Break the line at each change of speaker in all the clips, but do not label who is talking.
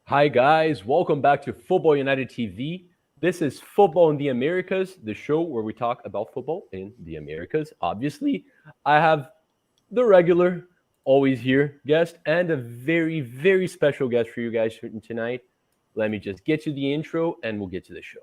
Hi, guys. Welcome back to Football United TV. This is Football in the Americas, the show where we talk about football in the Americas. Obviously, I have the regular, always here guest and a very, very special guest for you guys tonight. Let me just get to the intro and we'll get to the show.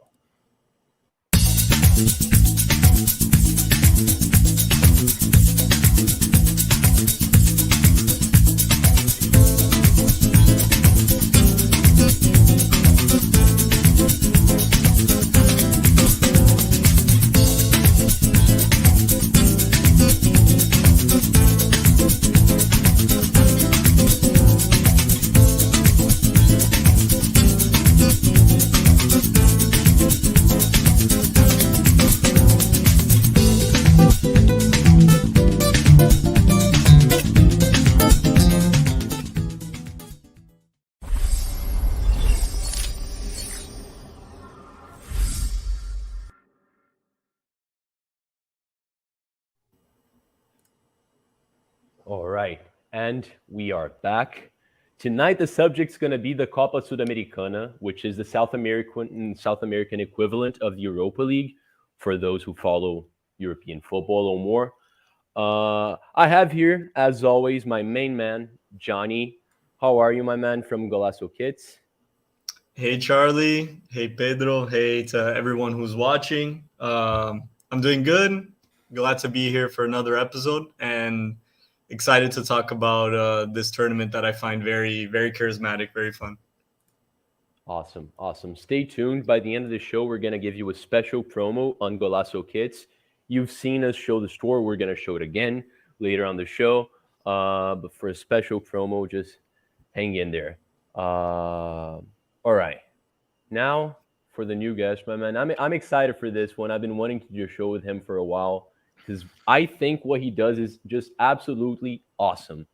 All right, and we are back. Tonight, the subject's going to be the Copa Sudamericana, which is the South American equivalent of the Europa League for those who follow European football or more. I have here, as always, my main man, Johnny. How are you, my man, from Golasso Kids?
Hey, Charlie. Hey, Pedro. Hey to everyone who's watching. I'm doing good. Glad to be here for another episode and excited to talk about this tournament that I find very, very charismatic, very fun.
Awesome. Stay tuned. By the end of the show, we're going to give you a special promo on Golasso Kits. You've seen us show the store. We're going to show it again later on the show. But for a special promo, just hang in there. All right. Now for the new guest, my man. I'm excited for this one. I've been wanting to do a show with him for a while because I think what he does is just absolutely awesome.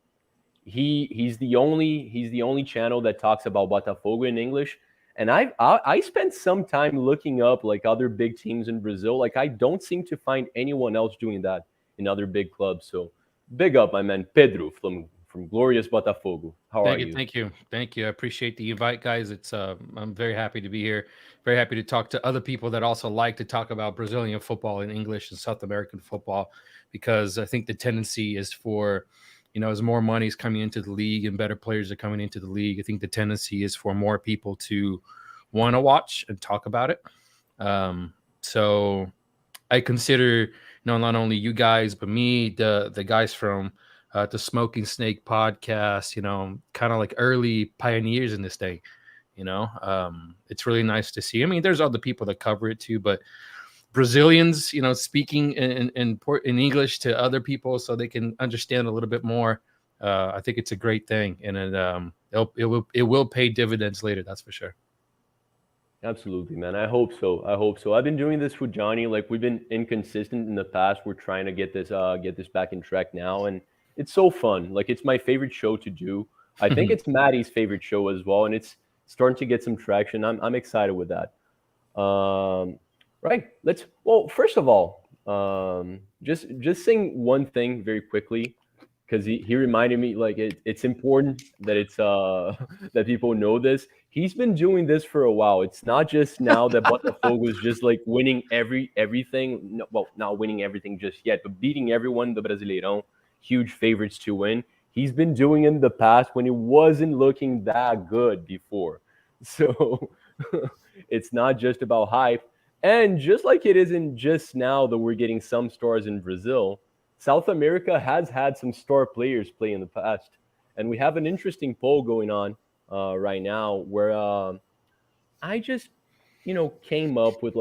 He's the only channel that talks about Botafogo in English, and I spent some time looking up like other big teams in Brazil. Like I don't seem to find anyone else doing that in other big clubs. So big up, my man Pedro from glorious Botafogo. How are you?
Thank you. I appreciate the invite, guys. I'm very happy to be here. Very happy to talk to other people that also like to talk about Brazilian football in English and South American football, because I think the tendency is for, as more money is coming into the league and better players are coming into the league, I think the tendency is for more people to want to watch and talk about it. So I consider, not only you guys, but me, the guys from the Smoking Snake podcast, kind of like early pioneers in this thing. It's really nice to see. I mean, there's other people that cover it too, but Brazilians, speaking in English to other people so they can understand a little bit more. I think it's a great thing, and it will pay dividends later. That's for sure.
Absolutely, man. I hope so. I've been doing this with Johnny. Like we've been inconsistent in the past. We're trying to get this back in track now, and it's so fun. Like it's my favorite show to do. I think it's Maddie's favorite show as well, and it's starting to get some traction. I'm excited with that. Right. First of all, just saying one thing very quickly, because he reminded me like it's important that it's that people know this. He's been doing this for a while. It's not just now that Botafogo is just like winning everything. No, well, not winning everything just yet, but beating everyone in the Brasileirão. Huge favorites to win. He's been doing it in the past when it wasn't looking that good before. So it's not just about hype. And just like it isn't just now that we're getting some stars in Brazil, South America has had some star players play in the past. And we have an interesting poll going on right now where I just, came up with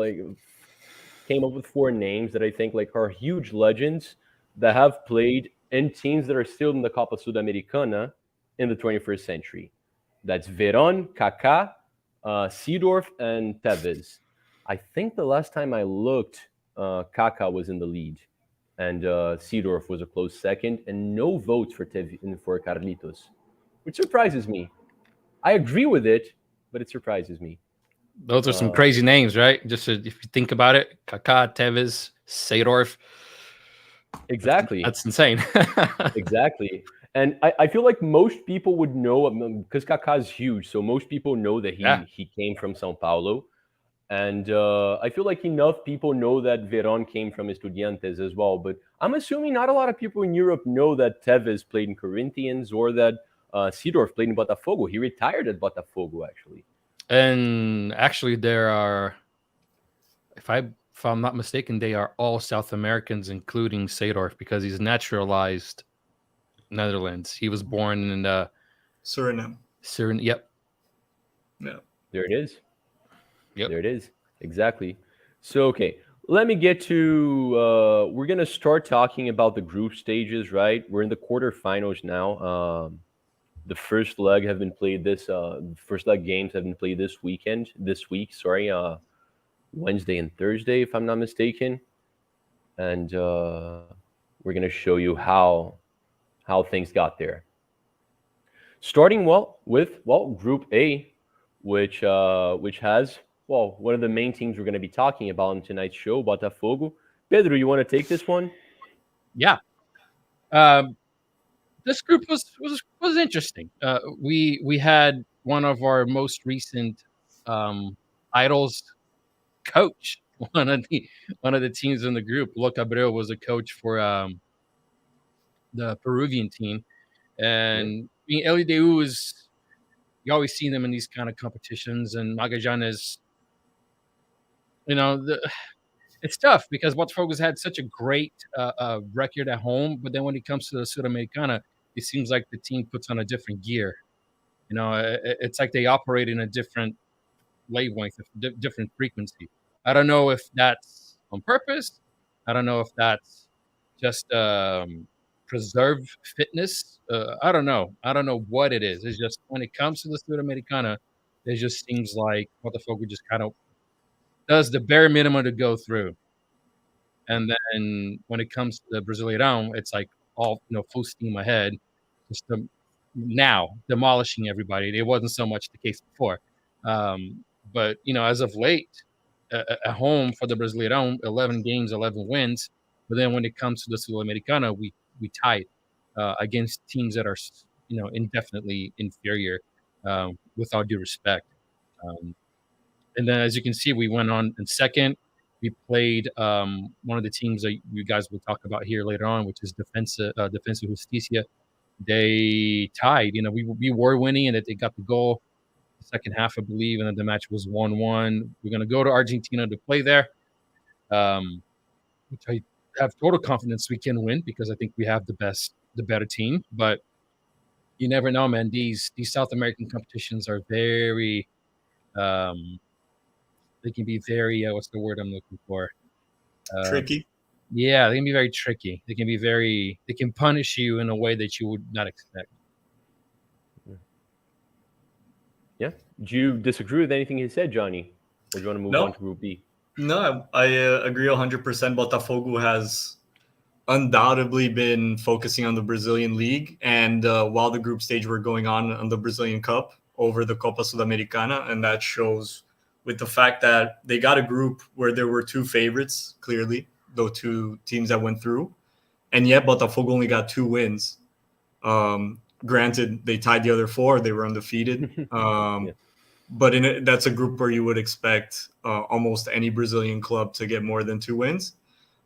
4 names that I think like are huge legends that have played in teams that are still in the Copa Sudamericana in the 21st century. That's Verón, Kaká, Seedorf, and Tevez. I think the last time I looked, Kaká was in the lead, and Seedorf was a close second, and no votes for Carlitos, which surprises me. I agree with it, but it surprises me.
Those are some crazy names, right? Just if you think about it, Kaká, Tevez, Seedorf.
Exactly.
That's insane.
Exactly. And I feel like most people would know because Kaká is huge, so most people know that
Yeah.
he came from São Paulo. And I feel like enough people know that Veron came from Estudiantes as well. But I'm assuming not a lot of people in Europe know that Tevez played in Corinthians or that Seedorf played in Botafogo. He retired at Botafogo, actually.
And actually, there are, if I'm not mistaken, they are all South Americans, including Seedorf, because he's naturalized Netherlands. He was born in
Suriname.
Yep.
Yeah.
There it is.
Yep.
There it is. Exactly. So, okay, let me get to, we're going to start talking about the group stages, right? We're in the quarterfinals now. The first leg have been played first leg games have been played this week, Wednesday and Thursday, if I'm not mistaken. And we're going to show you how things got there. Starting with Group A, which has one of the main teams we're going to be talking about in tonight's show, Botafogo. Pedro, you want to take this one?
Yeah. This group was interesting. We had one of our most recent idols coach. One of the teams in the group, Luca Abreu, was a coach for the Peruvian team, and LDU is, you always see them in these kind of competitions, and Magallanes, it's tough because Botafogo's had such a great record at home, but then when it comes to the Sudamericana, it seems like the team puts on a different gear. It's like they operate in a different wavelength, different frequency. I don't know if that's on purpose. I don't know if that's just preserve fitness. I don't know. I don't know what it is. It's just when it comes to the Sudamericana, it just seems like Botafogo just kind of does the bare minimum to go through. And then when it comes to the Brasileirão, it's like all full steam ahead, just now demolishing everybody. It wasn't so much the case before, but as of late, at home for the Brasileirão, 11 games, 11 wins. But then when it comes to the Sul-Americana, we tied against teams that are indefinitely inferior, with all due respect. And then, as you can see, we went on in second. We played one of the teams that you guys will talk about here later on, which is Defensa Justicia. They tied. We were winning, and that they got the goal the second half, I believe, and then the match was 1-1. We're going to go to Argentina to play there, which I have total confidence we can win because I think we have the better team. But you never know, man. These South American competitions are very they can be very what's the word I'm looking for?
Tricky.
Yeah, they can be very tricky. They can punish you in a way that you would not expect.
Yeah. Do you disagree with anything he said, Johnny? Or do you want to move on to Group B?
No, I agree 100%. Botafogo has undoubtedly been focusing on the Brazilian League, and while the group stage were going on the Brazilian Cup over the Copa Sudamericana, and that shows with the fact that they got a group where there were two favorites, clearly, though two teams that went through, and yet Botafogo only got 2 wins. Granted, they tied the other 4; they were undefeated. But that's a group where you would expect almost any Brazilian club to get more than 2 wins.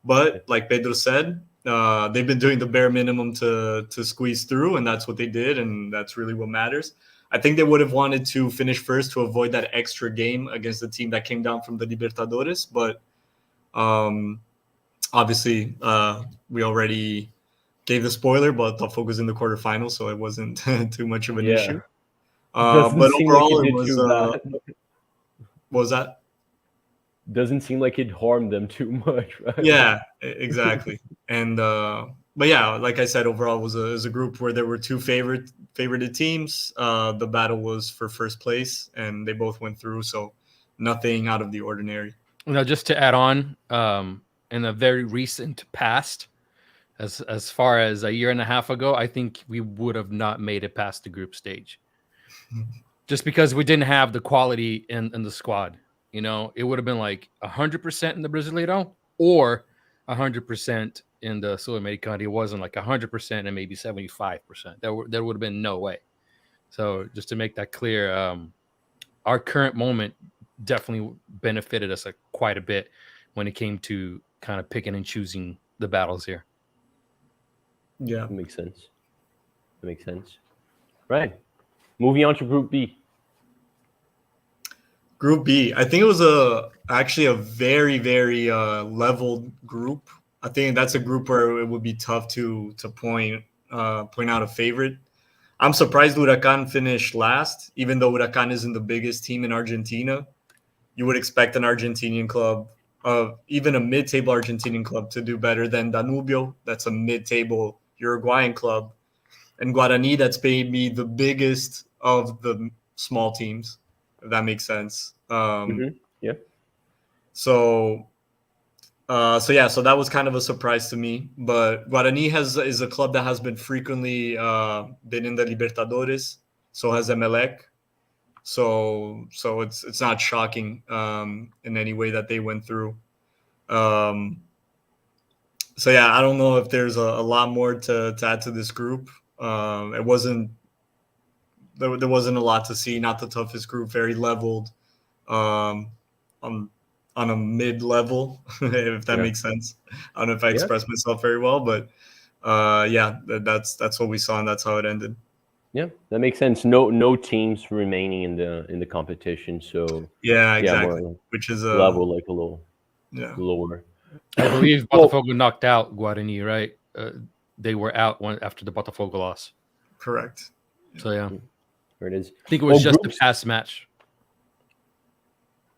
But like Pedro said, they've been doing the bare minimum to squeeze through, and that's what they did, and that's really what matters. I think they would have wanted to finish first to avoid that extra game against the team that came down from the Libertadores. But obviously, we already gave the spoiler, but Botafogo's in the quarterfinals, so it wasn't too much of an issue. But overall, it was. What was that?
Doesn't seem like it harmed them too much, right?
Yeah, exactly. And but yeah, like I said, overall it was a group where there were 2 favorited teams. The battle was for first place, and they both went through, so nothing out of the ordinary.
Just to add on, in the very recent past, as far as a year and a half ago, I think we would have not made it past the group stage, just because we didn't have the quality in the squad. It would have been like 100% in the Brasileirão or 100% in the Sudamericana. It wasn't like 100% and maybe 75%. There would have been no way. So just to make that clear, our current moment definitely benefited us quite a bit when it came to kind of picking and choosing the battles here.
Yeah,
That makes sense. Right. Moving on to Group B.
Group B. I think it was actually a very, very leveled group. I think that's a group where it would be tough to point out a favorite. I'm surprised Huracan finished last, even though Huracan isn't the biggest team in Argentina. You would expect an Argentinian club, even a mid-table Argentinian club, to do better than Danubio. That's a mid-table Uruguayan club. And Guarani, that's maybe the biggest of the small teams, if that makes sense.
Yeah.
So that was kind of a surprise to me. But Guarani is a club that has been frequently been in the Libertadores. So has Emelec. So it's not shocking in any way that they went through. So yeah, I don't know if there's a lot more to add to this group. It wasn't there wasn't a lot to see. Not the toughest group, very leveled, on a mid level, if that makes sense. I don't know if I expressed myself very well, but that's what we saw, and that's how it ended.
Yeah, that makes sense. No teams remaining in the competition, so
yeah, exactly.
More
which is
level, like a little lower.
I believe Botafogo knocked out Guarani, right? They were out after the Botafogo loss.
Correct.
So yeah,
there it is.
I think it was just the past match.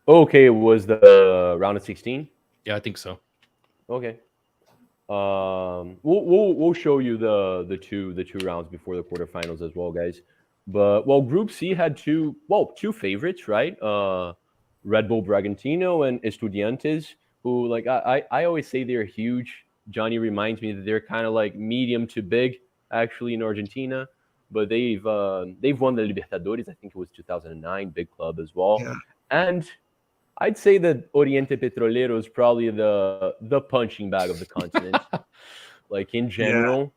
Okay, it was the round of 16.
Yeah, I think so.
Okay. We'll show you the two rounds before the quarterfinals as well, guys. But Group C had two favorites, right? Red Bull Bragantino and Estudiantes, who, like, I always say they're huge. Johnny reminds me that they're kind of like medium to big, actually, in Argentina. But they've won the Libertadores. I think it was 2009, big club as well.
Yeah.
And I'd say that Oriente Petrolero is probably the punching bag of the continent. Like, in general,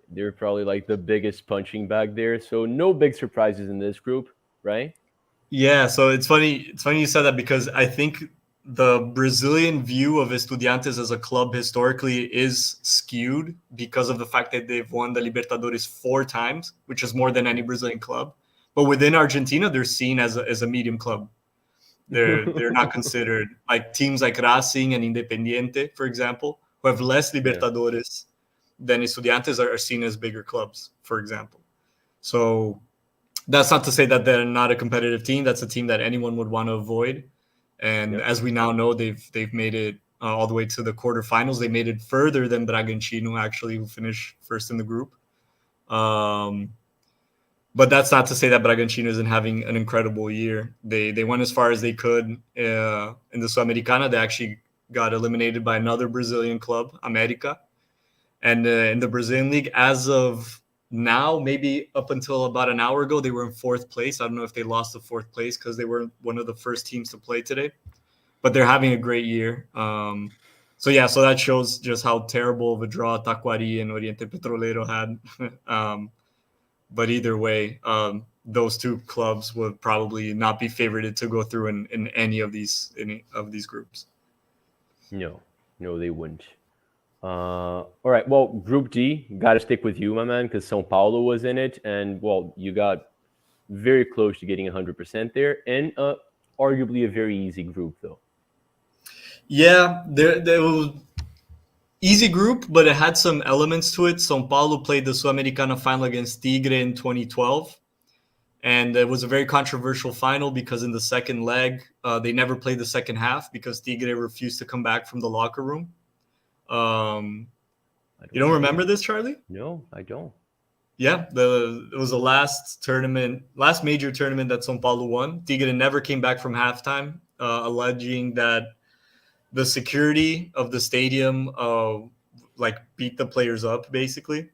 they're probably like the biggest punching bag there. So no big surprises in this group, right?
Yeah, so it's funny you said that, because I think the Brazilian view of Estudiantes as a club historically is skewed because of the fact that they've won the Libertadores 4 times, which is more than any Brazilian club. But within Argentina, they're seen as a medium club. They're not considered, like teams like Racing and Independiente, for example, who have less Libertadores than Estudiantes, are seen as bigger clubs, for example. So that's not to say that they're not a competitive team. That's a team that anyone would want to avoid. And as we now know, they've made it all the way to the quarterfinals. They made it further than Bragantino, actually, who finished first in the group. But that's not to say that Bragantino isn't having an incredible year. They went as far as they could in the Sudamericana. They actually got eliminated by another Brazilian club, America. And in the Brazilian league, as of now, maybe up until about an hour ago, they were in 4th place. I don't know if they lost the 4th place because they were one of the first teams to play today. But they're having a great year. So that shows just how terrible of a draw Taquari and Oriente Petrolero had. But either way, those two clubs would probably not be favorited to go through in any of these groups.
No, they wouldn't. All right. Well, Group D, got to stick with you, my man, because São Paulo was in it, and you got very close to getting 100% there, and arguably a very easy group, though.
Yeah, there was easy group, but it had some elements to it. São Paulo played the Sul-Americana final against Tigre in 2012. And it was a very controversial final because in the second leg, they never played the second half because Tigre refused to come back from the locker room. You don't remember this, Charlie?
No, I don't.
Yeah, it was the last major tournament that São Paulo won. Tigre never came back from halftime, alleging that the security of the stadium beat the players up, basically.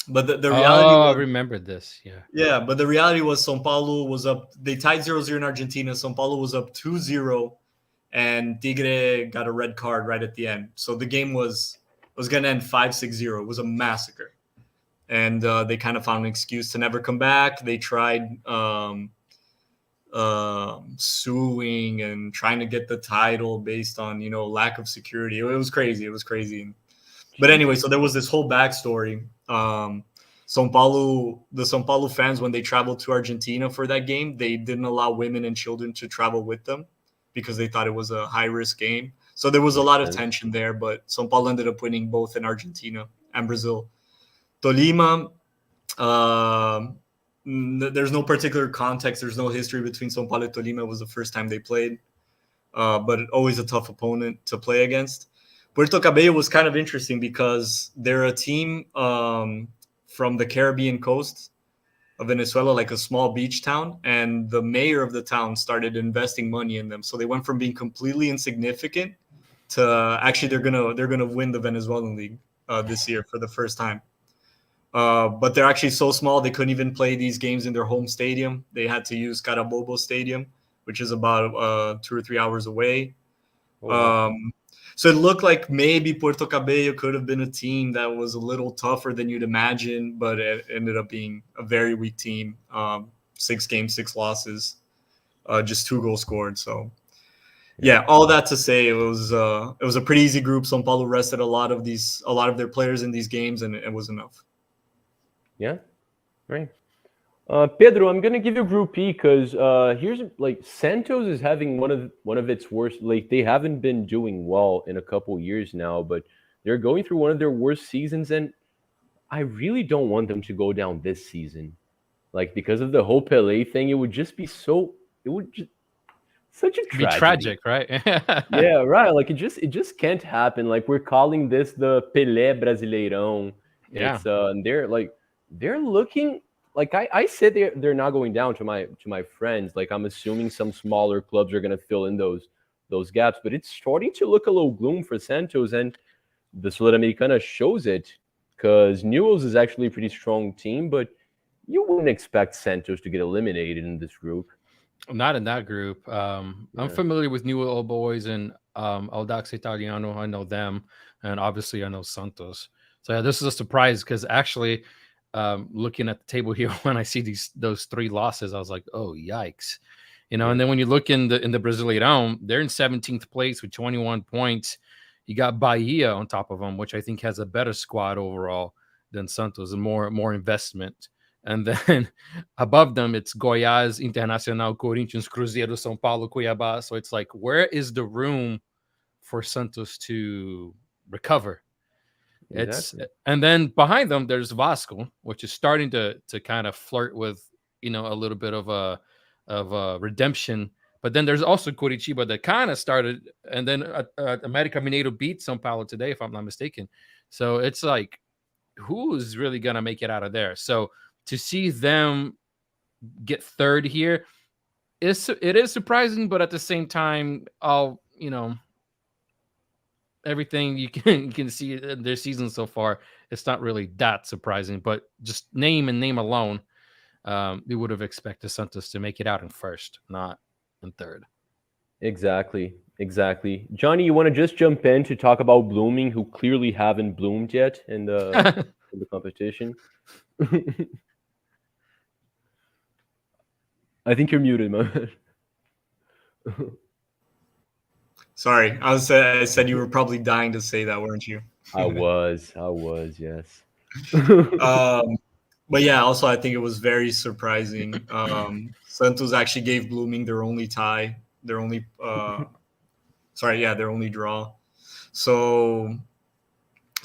But the reality was,
I remember this.
Yeah, but the reality was São Paulo was up. They tied 0-0 in Argentina. São Paulo was up 2-0, and Tigre got a red card right at the end. So the game was going to end 5-6-0. It was a massacre. And they kind of found an excuse to never come back. They tried suing and trying to get the title based on, lack of security. It was crazy. It was crazy. But anyway, so there was this whole backstory. The São Paulo fans, when they traveled to Argentina for that game, they didn't allow women and children to travel with them because they thought it was a high-risk game. So there was a lot of tension there, but São Paulo ended up winning both in Argentina and Brazil. Tolima, there's no particular context. There's no history between São Paulo and Tolima. It was the first time they played, but always a tough opponent to play against. Puerto Cabello was kind of interesting because they're a team from the Caribbean coast of Venezuela, like a small beach town, and the mayor of the town started investing money in them. So they went from being completely insignificant to actually they're gonna win the Venezuelan league this year for the first time. But they're actually so small they couldn't even play these games in their home stadium. They had to use Carabobo Stadium, which is about 2 or 3 hours away. So it looked like maybe Puerto Cabello could have been a team that was a little tougher than you'd imagine, but it ended up being a very weak team. 6 games, 6 losses, just 2 goals scored. So yeah, all that to say, it was a pretty easy group. São Paulo rested a lot of their players in these games, and it was enough.
Yeah, right. Pedro, I'm gonna give you Group E because here's Santos is having one of its worst. Like they haven't been doing well in a couple years now, but they're going through one of their worst seasons, and I really don't want them to go down this season. Like because of the whole Pelé thing, it would just be so. It would just such a tragedy.
Be tragic, right?
Yeah, right. Like it just can't happen. Like we're calling this the Pelé Brasileirão.
Yeah.
It's and they're looking. Like I said, they're not going down to my friends. Like I'm assuming some smaller clubs are going to fill in those gaps, but it's starting to look a little gloom for Santos, and the Sul-Americana shows it because Newell's is actually a pretty strong team, but you wouldn't expect Santos to get eliminated in this group.
Not in that group. I'm familiar with Newell Old Boys and Audax Italiano. I know them, and obviously I know Santos. So yeah, this is a surprise because actually. Looking at the table here, when I see those 3 losses, I was like, "Oh, yikes!" And then when you look in the Brasileirão, they're in 17th place with 21 points. You got Bahia on top of them, which I think has a better squad overall than Santos and more investment. And then above them, it's Goiás, Internacional, Corinthians, Cruzeiro, São Paulo, Cuiabá. So it's like, where is the room for Santos to recover?
Exactly.
And then behind them there's Vasco, which is starting to kind of flirt with a little bit of a redemption. But then there's also Curitiba that kind of started, and then América Mineiro beat São Paulo today, if I'm not mistaken. So it's like, who's really gonna make it out of there? So to see them get third here, it is surprising, but at the same time, everything you can see in their season so far, it's not really that surprising. But just name alone, we would have expected Santos to make it out in first, not in third.
Exactly. Johnny, you want to just jump in to talk about Blooming, who clearly haven't bloomed yet in the competition? I think you're muted, man.
Sorry, I said you were probably dying to say that, weren't you?
I was, yes.
But yeah, also I think it was very surprising. Santos actually gave Blooming their only tie, their only draw. So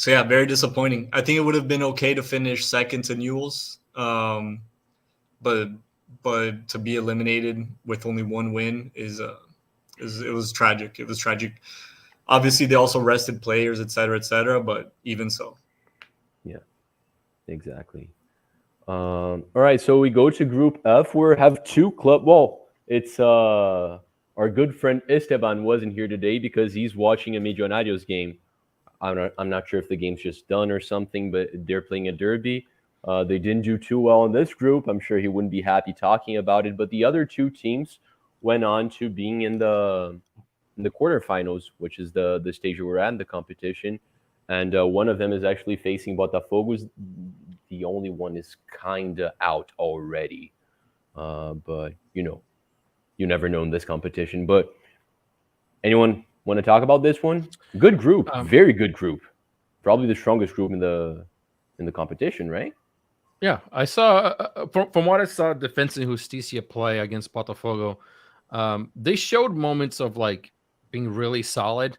yeah, very disappointing. I think it would have been okay to finish second to Newell's, but to be eliminated with only 1 win it was tragic. It was tragic. Obviously, they also rested players, et cetera, but even so.
Yeah, exactly. All right, so we go to Group F, where we have 2 clubs. Well, it's our good friend Esteban wasn't here today because he's watching a Millonarios game. I'm not sure if the game's just done or something, but they're playing a derby. They didn't do too well in this group. I'm sure he wouldn't be happy talking about it, but the other 2 teams went on to being in the the quarterfinals, which is the stage we're at in the competition, and one of them is actually facing Botafogo. The only one is kinda out already, but you never know in this competition. But anyone want to talk about this one? Good group, very good group, probably the strongest group in the competition, right?
Yeah, I saw from what I saw, Defensa and Justicia play against Botafogo. They showed moments of like being really solid.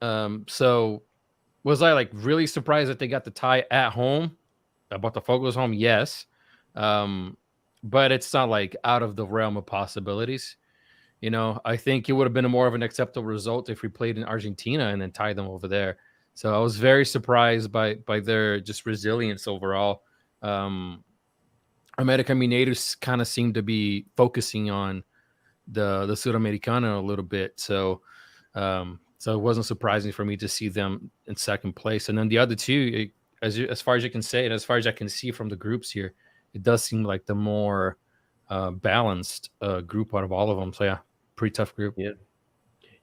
So was I like really surprised that they got the tie at home? Botafogo's home, yes. But it's not like out of the realm of possibilities. I think it would have been more of an acceptable result if we played in Argentina and then tied them over there. So I was very surprised by their just resilience overall. America Mineiros kind of seemed to be focusing on the Sudamericana a little bit. So it wasn't surprising for me to see them in second place. And then the other two, as far as you can say, and as far as I can see from the groups here, it does seem like the more balanced group out of all of them. So yeah, pretty tough group.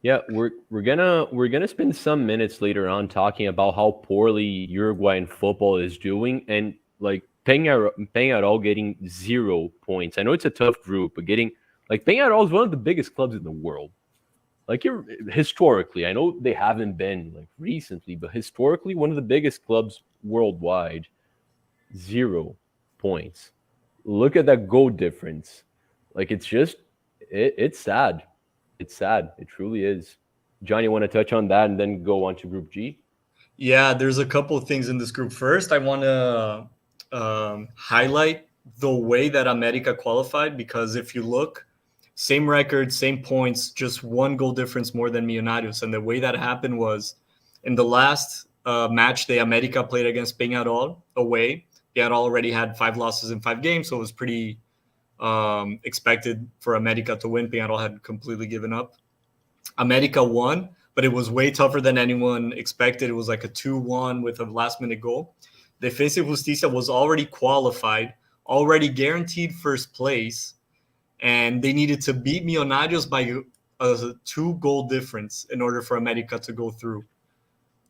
Yeah, we're gonna spend some minutes later on talking about how poorly Uruguayan football is doing, and like Peñarol getting 0 points. I know it's a tough group, but getting like Peñarol is one of the biggest clubs in the world. Like historically, I know they haven't been like recently, but historically one of the biggest clubs worldwide. 0 points. Look at that goal difference. Like it's sad. It's sad. It truly is. John, you want to touch on that and then go on to Group G?
Yeah, there's a couple of things in this group. First, I want to highlight the way that America qualified, because if you look, same record, same points, just 1 goal difference more than Millonarios. And the way that happened was in the last match day, America played against Peñarol away. Peñarol already had 5 losses in 5 games, so it was pretty expected for America to win. Peñarol had completely given up. America won, but it was way tougher than anyone expected. It was like a 2-1 with a last-minute goal. Defensa y Justicia was already qualified, already guaranteed first place, and they needed to beat Millonarios by a 2-goal difference in order for America to go through.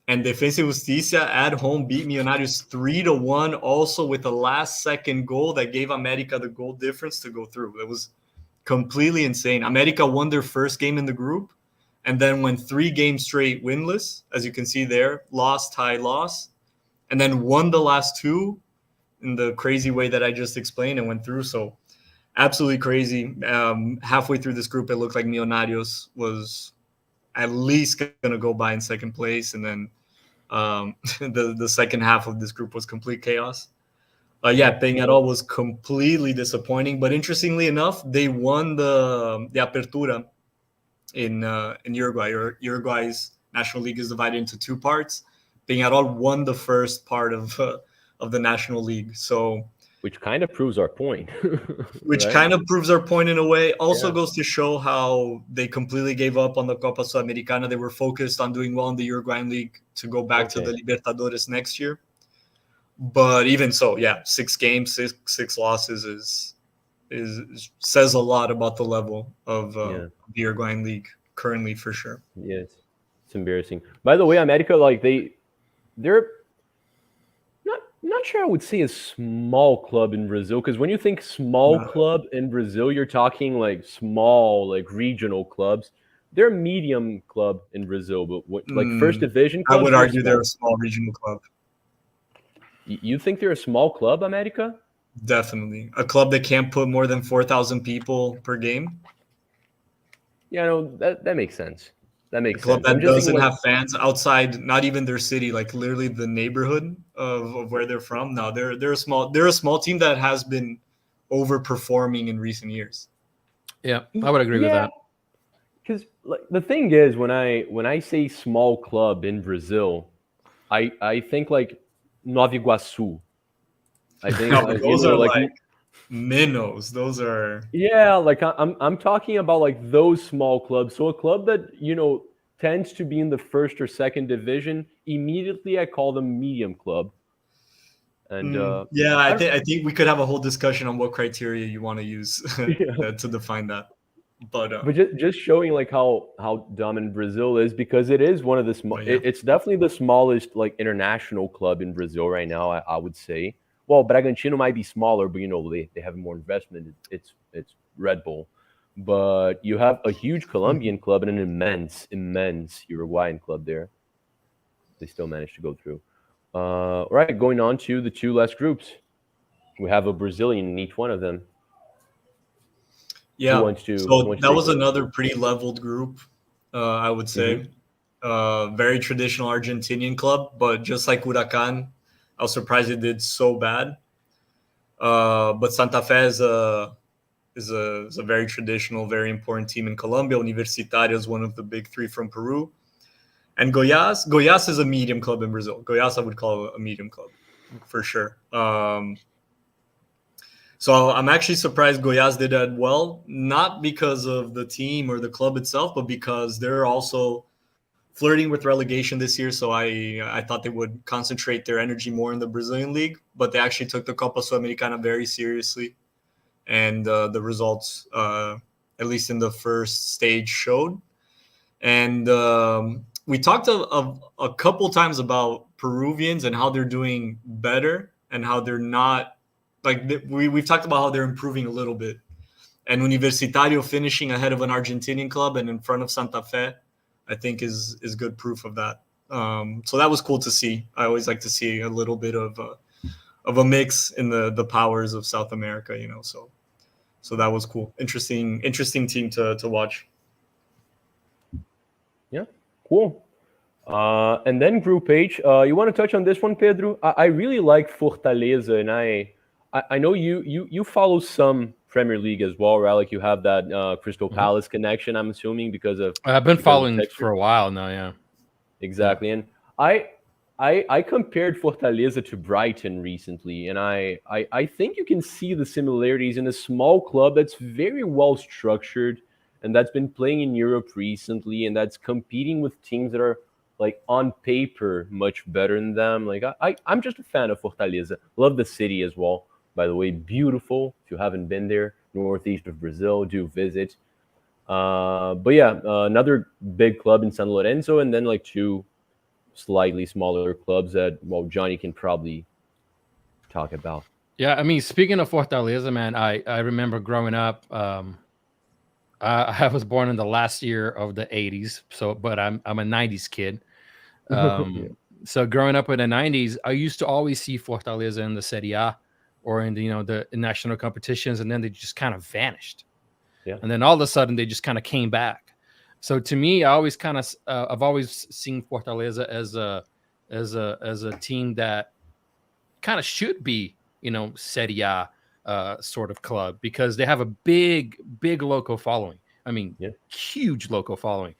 And Defensa y Justicia at home beat Millonarios 3-1, also with a last-second goal that gave America the goal difference to go through. It was completely insane. America won their first game in the group and then went 3 games straight winless, as you can see there, loss, tie, loss, and then won the last 2 in the crazy way that I just explained and went through. So absolutely crazy. Halfway through this group, it looked like Millonarios was at least going to go by in second place. And then the second half of this group was complete chaos. Peñarol was completely disappointing. But interestingly enough, they won the Apertura in Uruguay. Uruguay's National League is divided into 2 parts. Peñarol won the first part of the National League. So,
which kind of proves our point.
Which
right?
kind of proves our point in a way. Also goes to show how they completely gave up on the Copa Sudamericana. They were focused on doing well in the Uruguayan League to go back to the Libertadores next year. But even so, 6 games, six losses says a lot about the level of the Uruguayan League currently, for sure.
Yes, it's embarrassing. By the way, America, like they're not sure I would say a small club in Brazil, because when you think small club in Brazil, you're talking like small, like regional clubs. They're a medium club in Brazil, but like first division clubs,
I would argue they're a small regional club.
You think they're a small club, America?
Definitely. A club that can't put more than 4,000 people per game.
Yeah, no, that makes sense. That makes sense.
A club that doesn't have fans outside, not even their city, like literally the neighborhood of where they're from. No, they're a small team that has been overperforming in recent years.
Yeah, I would agree with that.
Because like the thing is, when I say small club in Brazil, I think like Nova Iguaçu. I think
those are like minnows. Those are
like I'm talking about like those small clubs. So a club that tends to be in the first or second division, immediately I call them medium club. And
I think we could have a whole discussion on what criteria you want to use to define that. But
just showing like how dominant Brazil is, because it is one of the small.
yeah.
It's definitely the smallest like international club in Brazil right now. I would say. Well, Bragantino might be smaller, but they have more investment. It's Red Bull, but you have a huge Colombian club and an immense Uruguayan club there. They still managed to go through. Right, going on to the two last groups. We have a Brazilian in each one of them.
Yeah.
Who
So
wants to
that
take
was
it?
another pretty leveled group, I would say. Very traditional Argentinian club, but just like Huracan, I was surprised it did so bad. But Santa Fe is a very traditional, very important team in Colombia. Universitario is one of the big three from Peru. And Goiás is a medium club in Brazil. Goiás I would call a medium club for sure. So I'm actually surprised Goiás did that well, not because of the team or the club itself, but because they're also flirting with relegation this year. So I thought they would concentrate their energy more in the Brazilian league, but they actually took the Copa Sudamericana very seriously, and the results, at least in the first stage, showed. And we talked a couple times about Peruvians and how they're doing better and how they're not we've talked about how they're improving a little bit. And Universitario finishing ahead of an Argentinian club and in front of Santa Fe, I think is good proof of that. So that was cool to see. I always like to see a little bit of a mix in the powers of South America, So that was cool. Interesting team to watch.
Yeah, cool. And then Group H. You want to touch on this one, Pedro? I really like Fortaleza, and I know you follow some Premier League as well, right? Like you have that Crystal Palace connection, I'm assuming, because of
I've been
because of
following
Texas.
for a while now. Yeah,
Exactly. And I compared Fortaleza to Brighton recently, and I think you can see the similarities in a small club that's very well structured and that's been playing in Europe recently and that's competing with teams that are like on paper much better than them. Like I'm just a fan of Fortaleza. Love the city as well. By the way, beautiful. If you haven't been there, northeast of Brazil, do visit. But yeah, another big club in San Lorenzo, and then like two slightly smaller clubs that Johnny can probably talk about.
yeah. I mean, speaking of Fortaleza, man, I remember growing up. I was born in the last year of the '80s, but I'm a '90s kid.
Yeah.
So growing up in the '90s, I used to always see Fortaleza in the Serie A or in the national competitions, and then they just kind of vanished.
Yeah.
And then all of a sudden they just kind of came back. So to me, I've always seen Fortaleza as a team that kind of should be Serie A sort of club, because they have a big local following. I mean,
Yeah.
huge local following,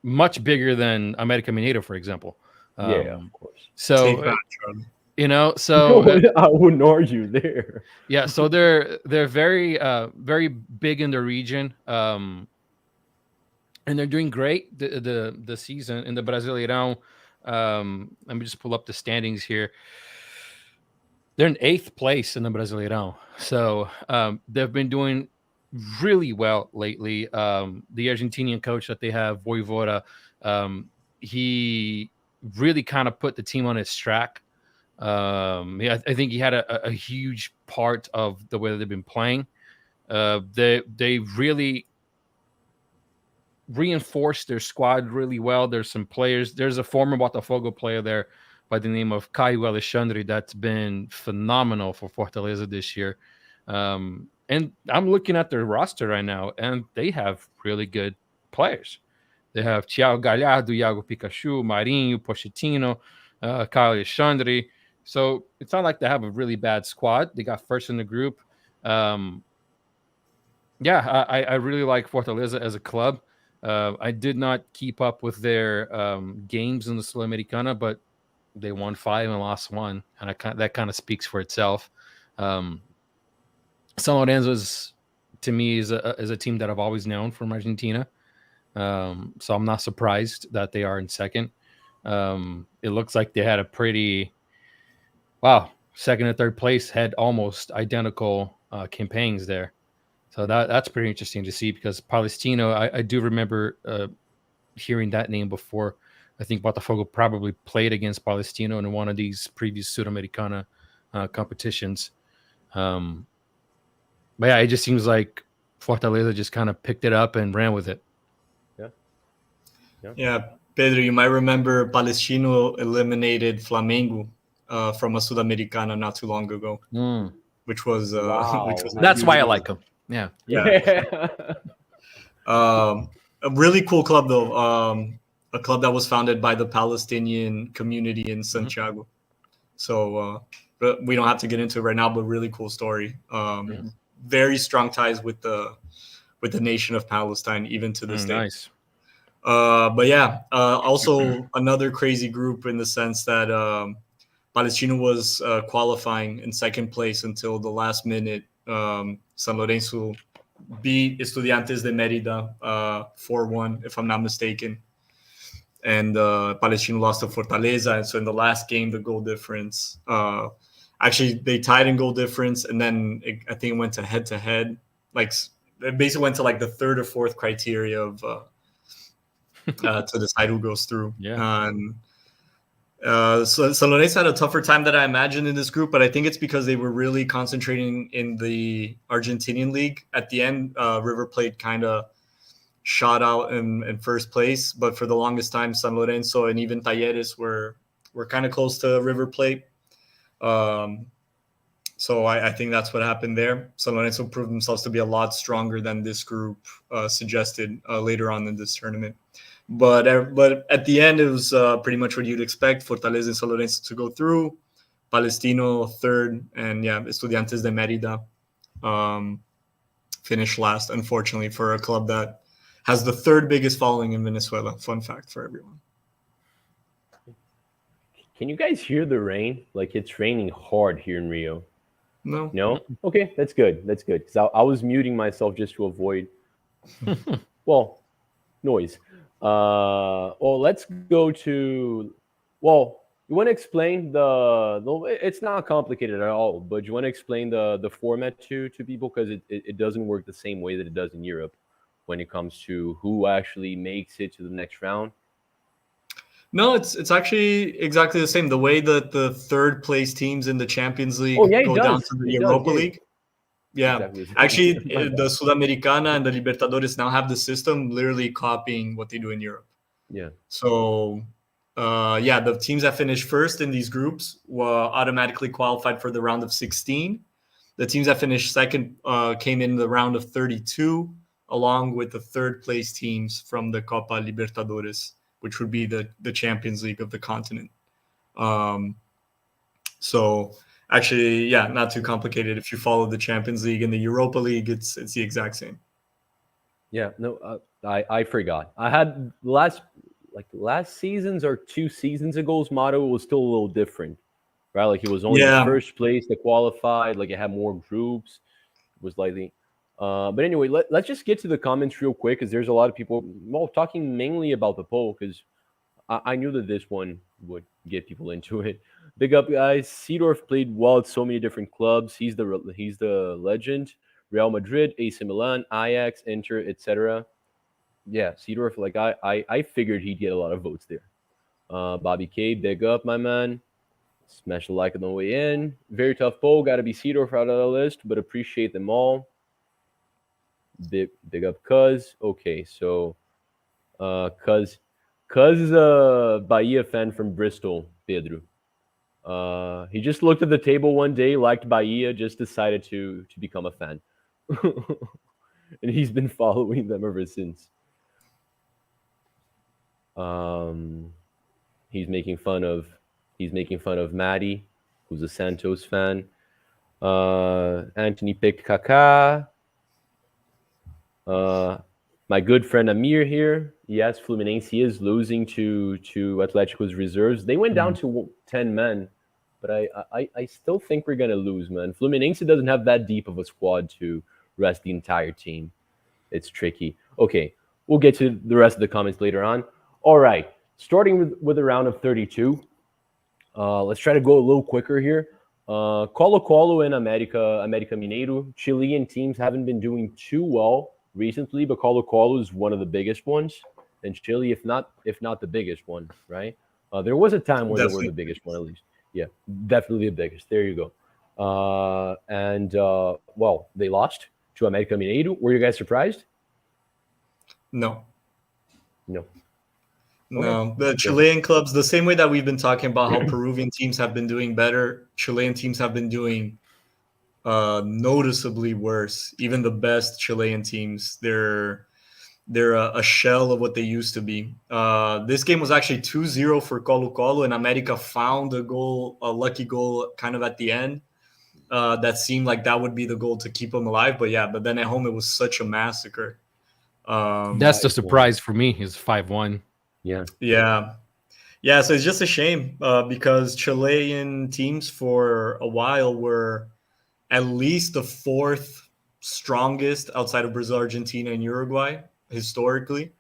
much bigger than America Mineiro, for example.
Yeah, of course.
So
Take that, Charlie.
I wouldn't argue there.
yeah, so they're very very big in the region, and they're doing great the season in the Brasileirão. Let me just pull up the standings here. They're in 8th place in the Brasileirão, so they've been doing really well lately. The Argentinian coach that they have, Voivoda, he really kind of put the team on its track. I think he had a huge part of the way that they've been playing. They really reinforced their squad really well. There's some players. There's a former Botafogo player there by the name of Caio Alexandre that's been phenomenal for Fortaleza this year. And I'm looking at their roster right now, and they have really good players. They have Thiago Galhardo, Iago Pikachu, Marinho, Pochettino, Caio Alexandre. So it's not like they have a really bad squad. They got first in the group. I really like Fortaleza as a club. I did not keep up with their games in the Sul-Americana, but they won 5 and lost 1, and that kind of speaks for itself. San Lorenzo to me is a team that I've always known from Argentina, so I'm not surprised that they are in second. It looks like they had a pretty second and third place had almost identical campaigns there. So that's pretty interesting to see, because Palestino, I do remember hearing that name before. I think Botafogo probably played against Palestino in one of these previous Sudamericana competitions. But yeah, it just seems like Fortaleza just kind of picked it up and ran with it.
Yeah, Pedro, you might remember Palestino eliminated Flamengo from a Sudamericana not too long ago, which was
Wow.
which was
That's why I like them. Yeah.
A really cool club though. A club that was founded by the Palestinian community in Santiago. So but we don't have to get into it right now, but really cool story. Very strong ties with the nation of Palestine, even to this day.
Nice.
But yeah, also another crazy group in the sense that Palestino was qualifying in second place until the last minute. San Lorenzo beat Estudiantes de Mérida 4-1, if I'm not mistaken. And Palestino lost to Fortaleza. And so in the last game, the goal difference, actually they tied in goal difference. And then I think it went to head. Like it basically went to like the third or fourth criteria of to decide who goes through. So San Lorenzo had a tougher time than I imagined in this group, but I think it's because they were really concentrating in the Argentinian league. At the end, River Plate kind of shot out in first place, but for the longest time, San Lorenzo and even Talleres were kind of close to River Plate. So I think that's what happened there. San Lorenzo proved themselves to be a lot stronger than this group suggested later on in this tournament. But at the end, it was pretty much what you'd expect. Fortaleza and San Lorenzo to go through. Palestino third, and Estudiantes de Mérida finished last, unfortunately, for a club that has the third biggest following in Venezuela. Fun fact for everyone.
Can you guys hear the rain? Like, it's raining hard here in Rio.
No?
Okay, that's good. That's good. Because I was muting myself just to avoid, noise. Let's go to, you want to explain it's not complicated at all, but you want to explain the format to people, because it doesn't work the same way that it does in Europe when it comes to who actually makes it to the next round.
No, it's actually exactly the same. The way that the third place teams in the Champions League go down to the Europa League. Yeah, exactly. Actually, the Sudamericana and the Libertadores now have the system literally copying what they do in Europe.
Yeah.
So, the teams that finished first in these groups were automatically qualified for the round of 16. The teams that finished second came in the round of 32, along with the third place teams from the Copa Libertadores, which would be the Champions League of the continent. So actually, not too complicated. If you follow the Champions League and the Europa League, it's the exact same.
Yeah, no, I forgot. I had last season's or 2 seasons ago's motto was still a little different, right? Like, it was only the first place that qualified. Like, it had more groups. It was likely. But anyway, let's just get to the comments real quick, because there's a lot of people talking mainly about the poll, because I knew that this one would get people into it. Big up, guys. Seedorf played well at so many different clubs. He's the legend. Real Madrid, AC Milan, Ajax, Inter, etc. Yeah, Seedorf, like I figured he'd get a lot of votes there. Bobby K, big up, my man. Smash a like on the way in. Very tough poll. Got to be Seedorf out of the list, but appreciate them all. Big up Cuz. Okay, so Cuz is a Bahia fan from Bristol, Pedro. He just looked at the table one day, liked Bahia, just decided to become a fan. And he's been following them ever since. He's making fun of Maddie, who's a Santos fan. Anthony picked Kaká. My good friend Amir here. Yes, Fluminense is losing to Atletico's reserves. They went down to 10 men, but I still think we're gonna lose, man. Fluminense doesn't have that deep of a squad to rest the entire team. It's tricky. Okay, we'll get to the rest of the comments later on. All right, starting with a round of 32. Let's try to go a little quicker here. Colo-Colo and America Mineiro. Chilean teams haven't been doing too well recently, but Colo-Colo is one of the biggest ones in Chile, if not the biggest one, right? There was a time where they were the biggest one, at least. Yeah, definitely the biggest. There you go. Well, they lost to America Mineiro. Were you guys surprised?
No.
No.
No, the Chilean clubs, the same way that we've been talking about how Peruvian teams have been doing better, Chilean teams have been doing noticeably worse. Even the best Chilean teams, they're a shell of what they used to be. This game was actually 2-0 for Colo-Colo, and America found a lucky goal kind of at the end. That seemed like that would be the goal to keep them alive. But then at home, it was such a massacre.
That's the surprise for me is 5-1.
Yeah.
So it's just a shame because Chilean teams for a while were at least the fourth strongest outside of Brazil, Argentina, and Uruguay historically.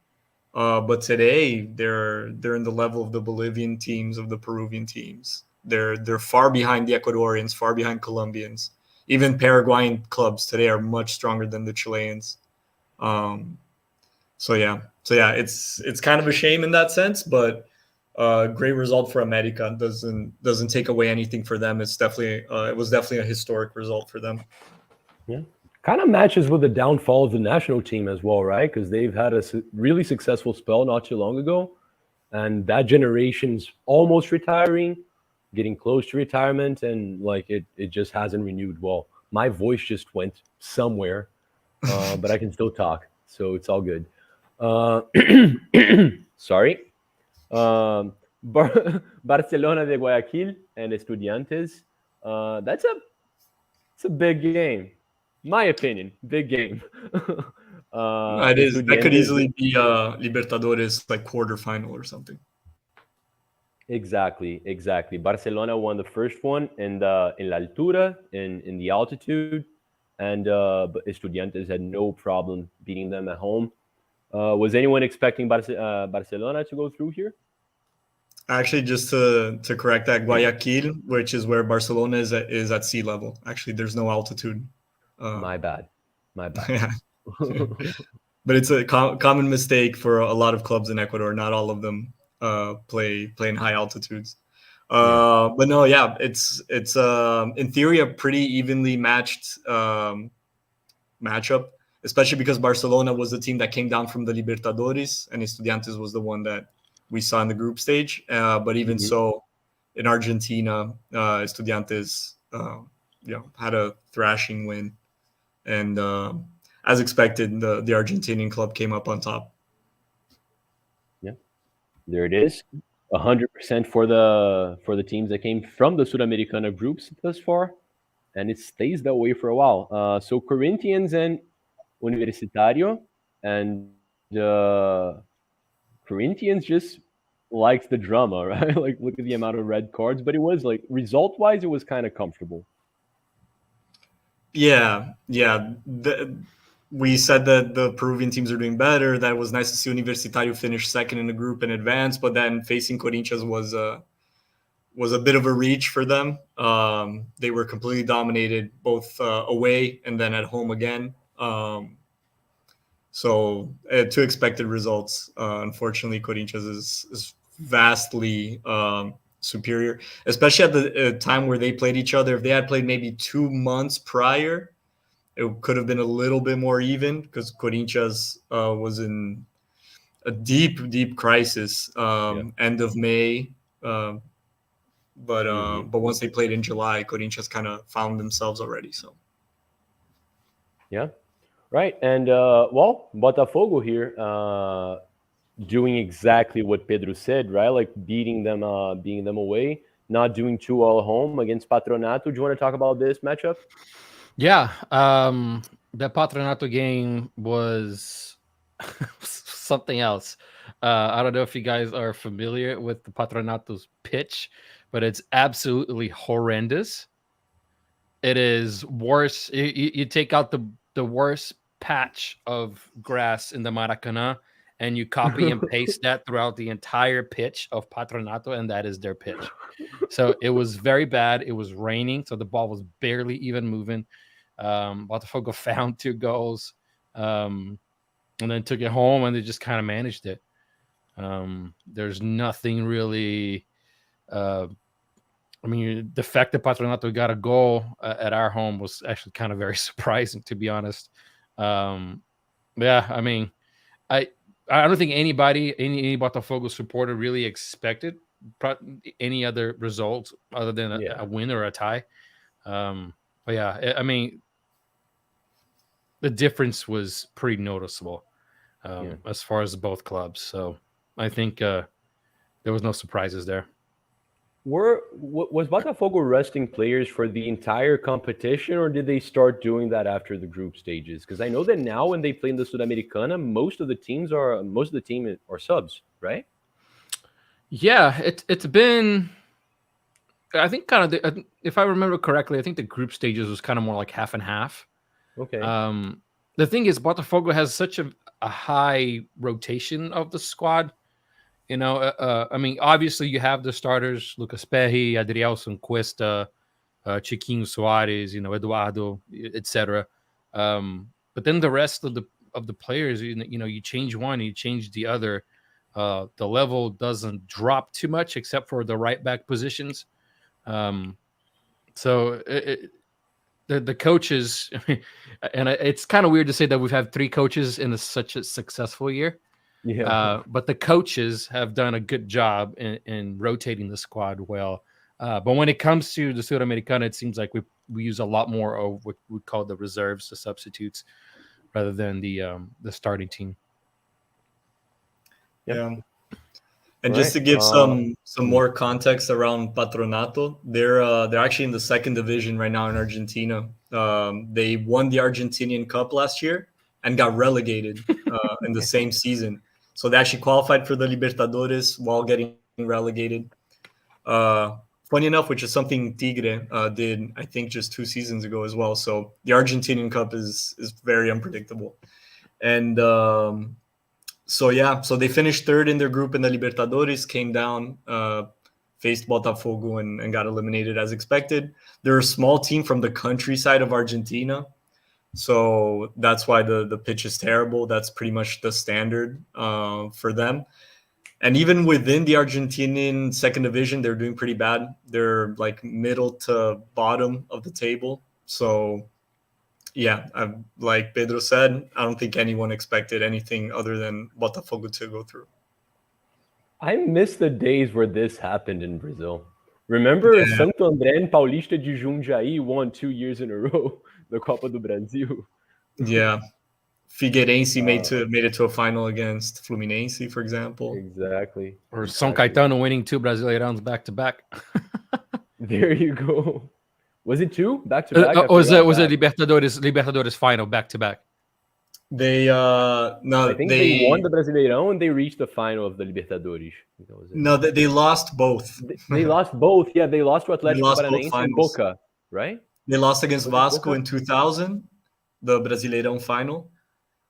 But today they're in the level of the Bolivian teams, of the Peruvian teams. They're far behind the Ecuadorians, far behind Colombians. Even Paraguayan clubs today are much stronger than the Chileans. So yeah, it's kind of a shame in that sense, but great result for America. Doesn't take away anything for them. It's definitely it was definitely a historic result for them.
Yeah, kind of matches with the downfall of the national team as well, right? Because they've had a really successful spell not too long ago, and that generation's almost retiring, getting close to retirement, and like it just hasn't renewed well. My voice just went somewhere, but I can still talk, so it's all good. Sorry. Barcelona de Guayaquil and Estudiantes. It's a big game. My opinion, big game.
It is. That could easily be Libertadores like quarterfinal or something.
Exactly. Barcelona won the first one in la altura, in the altitude, and but Estudiantes had no problem beating them at home. Was anyone expecting Barcelona to go through here?
Actually, just to correct that, Guayaquil, which is where Barcelona is at sea level. Actually, there's no altitude.
My bad.
Yeah. But it's a common mistake for a lot of clubs in Ecuador. Not all of them play in high altitudes. But no, yeah, it's in theory a pretty evenly matched matchup, especially because Barcelona was the team that came down from the Libertadores, and Estudiantes was the one that we saw in the group stage. But even so, in Argentina, Estudiantes had a thrashing win, and as expected, the Argentinian club came up on top.
Yeah, there it is. 100% for the teams that came from the Sudamericana groups thus far, and it stays that way for a while. So Corinthians and Universitario, and Corinthians just likes the drama, right? Like, look at the amount of red cards, but it was like result-wise, it was kind of comfortable.
Yeah. We said that the Peruvian teams are doing better. That was nice to see Universitario finish second in the group and advance, but then facing Corinthians was a bit of a reach for them. They were completely dominated both away and then at home again. So two expected results. Unfortunately, Corinthians is vastly superior, especially at the time where they played each other. If they had played maybe 2 months prior, it could have been a little bit more even because Corinthians was in a deep crisis end of May. But once they played in July, Corinthians kind of found themselves already. So
yeah, right. And Botafogo here doing exactly what Pedro said, right? Like beating them away, not doing too well at home against Patronato. Do you want to talk about this matchup?
Yeah, that Patronato game was something else. I don't know if you guys are familiar with the Patronato's pitch, but it's absolutely horrendous. It is worse. You take out the worst patch of grass in the Maracanã, and you copy and paste that throughout the entire pitch of Patronato, and that is their pitch. So it was very bad. It was raining, so the ball was barely even moving. Botafogo found 2 goals, and then took it home, and they just kind of managed it. There's nothing really. I mean, the fact that Patronato got a goal at our home was actually kind of very surprising, to be honest. Yeah, I mean, I don't think any Botafogo supporter really expected any other result other than a win or a tie. But yeah, I mean, the difference was pretty noticeable as far as both clubs. So I think there was no surprises there.
Was Botafogo resting players for the entire competition, or did they start doing that after the group stages? Because I know that now when they play in the Sudamericana, most of the team are subs, right?
Yeah, it's been. I think kind of if I remember correctly, I think the group stages was kind of more like half and half.
Okay.
The thing is, Botafogo has such a high rotation of the squad. You know, I mean, obviously you have the starters: Lucas Perry, Adrielson Cuesta, Chiquinho Soares, Eduardo, etc. But then the rest of the players, you change one, you change the other. The level doesn't drop too much, except for the right back positions. So the coaches, and it's kind of weird to say that we've had 3 coaches in such a successful year.
Yeah.
But the coaches have done a good job in rotating the squad well. But when it comes to the Sudamericana, it seems like we use a lot more of what we call the reserves, the substitutes, rather than the starting team.
Yeah. And just to give some more context around Patronato, they're actually in the 2nd division right now in Argentina. They won the Argentinian Cup last year and got relegated in the same season. So they actually qualified for the Libertadores while getting relegated. Funny enough, which is something Tigre did, I think, just 2 seasons ago as well. So the Argentinian Cup is very unpredictable. And so they finished 3rd in their group in the Libertadores, came down, faced Botafogo and got eliminated as expected. They're a small team from the countryside of Argentina. So that's why the pitch is terrible. That's pretty much the standard for them. And even within the Argentinian 2nd division, they're doing pretty bad. They're like middle to bottom of the table. So, yeah, like Pedro said, I don't think anyone expected anything other than Botafogo to go through.
I miss the days where this happened in Brazil. Remember Santo André and Paulista de Jundiaí won 2 years in a row the Copa do Brasil.
Yeah. Figueirense made it to a final against Fluminense, for example.
Exactly.
Or São Caetano winning 2 Brasileirões back to back.
There you go. Was it 2 back to back?
Was it Libertadores final back to back?
They
they won the Brasileirão and they reached the final of the Libertadores.
No, they lost both.
They lost both. Yeah, they lost to Atlético Paranaense and Boca, right?
They lost against Vasco in 2000, the Brasileirão final.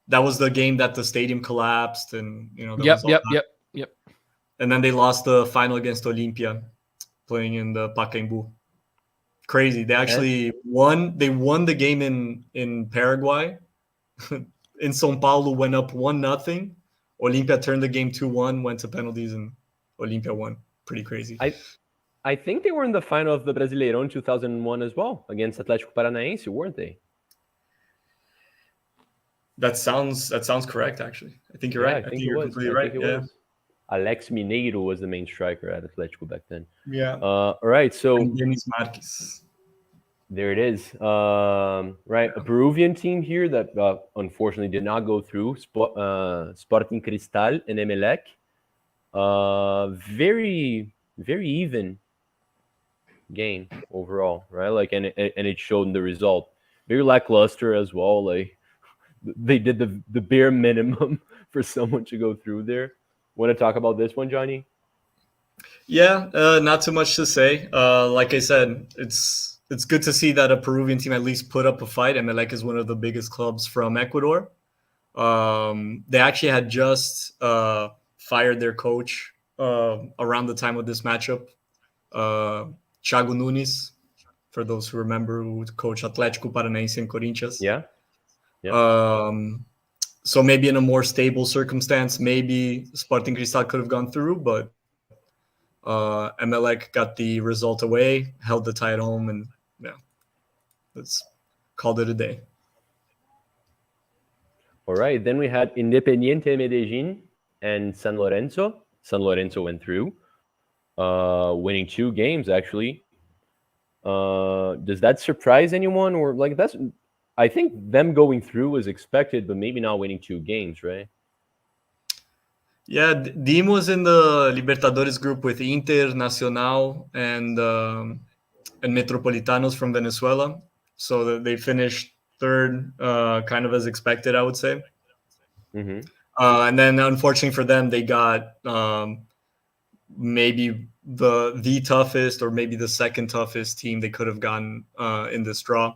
That was the game that the stadium collapsed, and
Yep.
And then they lost the final against Olimpia, playing in the Pacaembu. Crazy. They actually won. They won the game in Paraguay. In São Paulo, went up 1-0. Olimpia turned the game 2-1, went to penalties, and Olimpia won. Pretty crazy.
I think they were in the final of the Brasileirão in 2001 as well against Atlético Paranaense, weren't they?
That sounds correct, actually. I think you're right. I think you're completely right. Yeah.
Alex Mineiro was the main striker at Atlético back then.
Yeah.
All right. So
Denis Marques.
There it is. Right. A Peruvian team here that unfortunately did not go through. Sporting Cristal and Emelec. Very, very even game overall, right? Like, and it showed in the result. Very lackluster as well. Like, they did the bare minimum for someone to go through there. Want to talk about this one, Johnny?
Yeah, not too much to say. Like I said, it's good to see that a Peruvian team at least put up a fight. Emelec is one of the biggest clubs from Ecuador. They actually had just fired their coach around the time of this matchup. Thiago Nunes, for those who remember, who coached Atlético Paranaense and Corinthians.
Yeah.
So maybe in a more stable circumstance, maybe Sporting Cristal could have gone through, but Emelec got the result away, held the tie at home, and yeah, let's call it a day.
All right. Then we had Independiente Medellin and San Lorenzo. San Lorenzo went through, winning 2 games actually. Does that surprise anyone, or like that's? I think them going through was expected, but maybe not winning 2 games, right?
Yeah, Dim was in the Libertadores group with Inter, Nacional, and Metropolitanos from Venezuela. So they finished third, kind of as expected, I would say.
Mm-hmm.
And then, unfortunately for them, they got maybe the toughest, or maybe the second toughest team they could have gotten in this draw.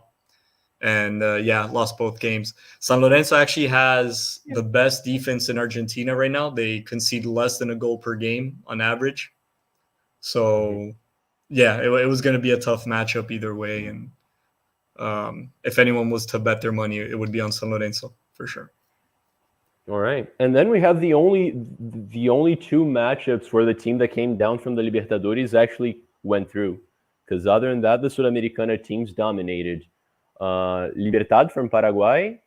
And lost both games. San Lorenzo actually has the best defense in Argentina right now. They concede less than a goal per game on average. So, it was going to be a tough matchup either way. And if anyone was to bet their money, it would be on San Lorenzo for sure.
All right. And then we have the only 2 matchups where the team that came down from the Libertadores actually went through. Because other than that, the Sudamericana teams dominated. Libertad from Paraguay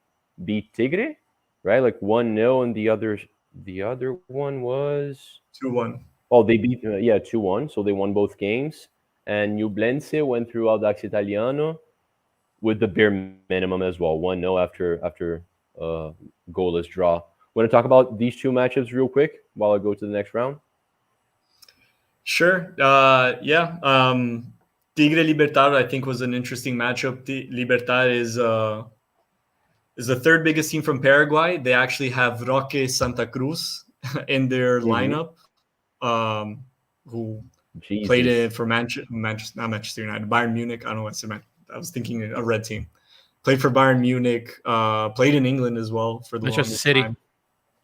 beat Tigre, right? Like 1-0, and the other one was
2-1.
Oh, they beat 2-1, so they won both games. And Ñublense went through Audax Italiano with the bare minimum as well, 1-0 after goalless draw. Want to talk about these 2 matchups real quick while I go to the next round?
Sure. Tigre Libertad, I think, was an interesting matchup. Libertad is the 3rd biggest team from Paraguay. They actually have Roque Santa Cruz in their lineup, who played for not Manchester United, Bayern Munich. I don't know what I meant. I was thinking a red team. Played for Bayern Munich. Played in England as well for the
Manchester
longest
City.
time.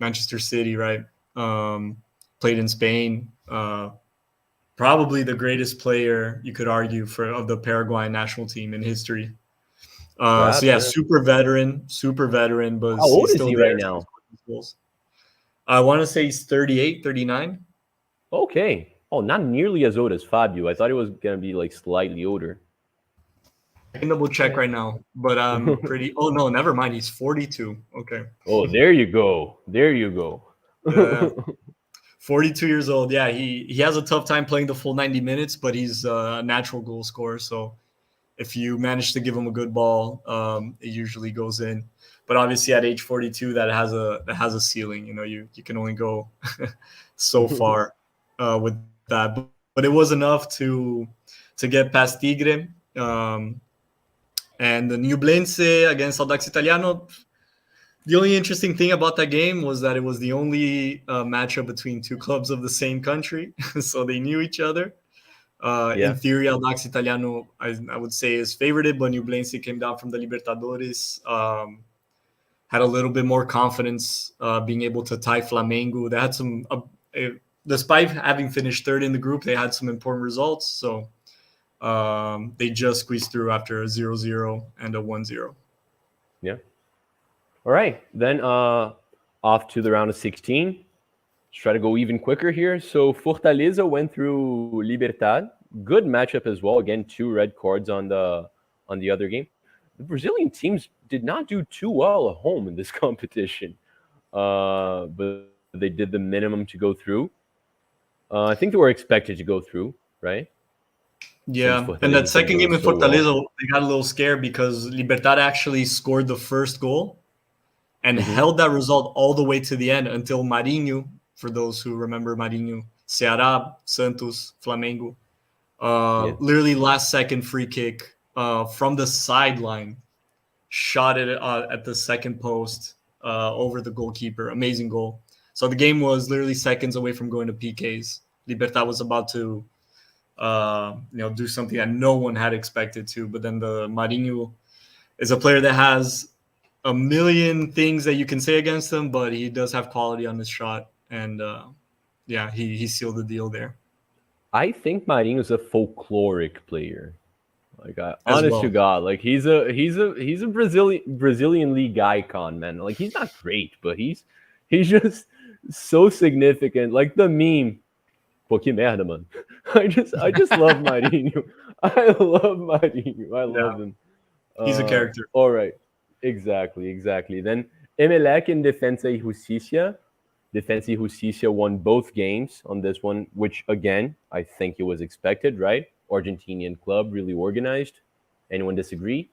Manchester City, right? Played in Spain. Probably the greatest player, you could argue, of the Paraguayan national team in history. Super veteran, but
how old
he's
is
still
he
there
right now?
I want to say he's 38, 39.
Okay. Oh, not nearly as old as Fabio. I thought he was going to be like slightly older.
I can double check right now, but I'm pretty. Oh no, never mind. He's 42. Okay.
Oh, there you go.
42 years old. Yeah, he has a tough time playing the full 90 minutes, but he's a natural goal scorer. So if you manage to give him a good ball, it usually goes in. But obviously, at age 42, that has a ceiling. You know, you can only go so far with that. But it was enough to get past Tigre. And the Ñublense against Audax Italiano. The only interesting thing about that game was that it was the only matchup between 2 clubs of the same country, so they knew each other. In theory, Audax Italiano, I would say, is favored, but Ñublense came down from the Libertadores, had a little bit more confidence, being able to tie Flamengo. They had some, despite having finished 3rd in the group, they had some important results. So they just squeezed through after a 0-0 and a 1-0.
Yeah. All right. Then off to the round of 16. Let's try to go even quicker here. So Fortaleza went through Libertad. Good matchup as well. Again, 2 red cards on the other game. The Brazilian teams did not do too well at home in this competition, but they did the minimum to go through. I think they were expected to go through, right?
Yeah, and that second game in Fortaleza, they got a little scared because Libertad actually scored the first goal and held that result all the way to the end until Marinho, for those who remember Marinho, Ceará, Santos, Flamengo, literally last second free kick from the sideline, shot it at the second post over the goalkeeper. Amazing goal. So the game was literally seconds away from going to PKs. Libertad was about to do something that no one had expected to, but then the Marinho is a player that has a million things that you can say against him, but he does have quality on his shot, and he sealed the deal there
I think Marinho's a folkloric player. Like,
as
honest to
well.
God, like he's a Brazilian league icon, man. Like he's not great, but he's just so significant. Like the meme, pô, que merda, man. I just love Marinho. I love Marinho. I
Yeah,
love him.
he's a character.
All right, exactly. Then Emelec and Defensa y Justicia. Defensa y Justicia won both games on this one, which again I think it was expected, right? Argentinian club, really organized. Anyone disagree?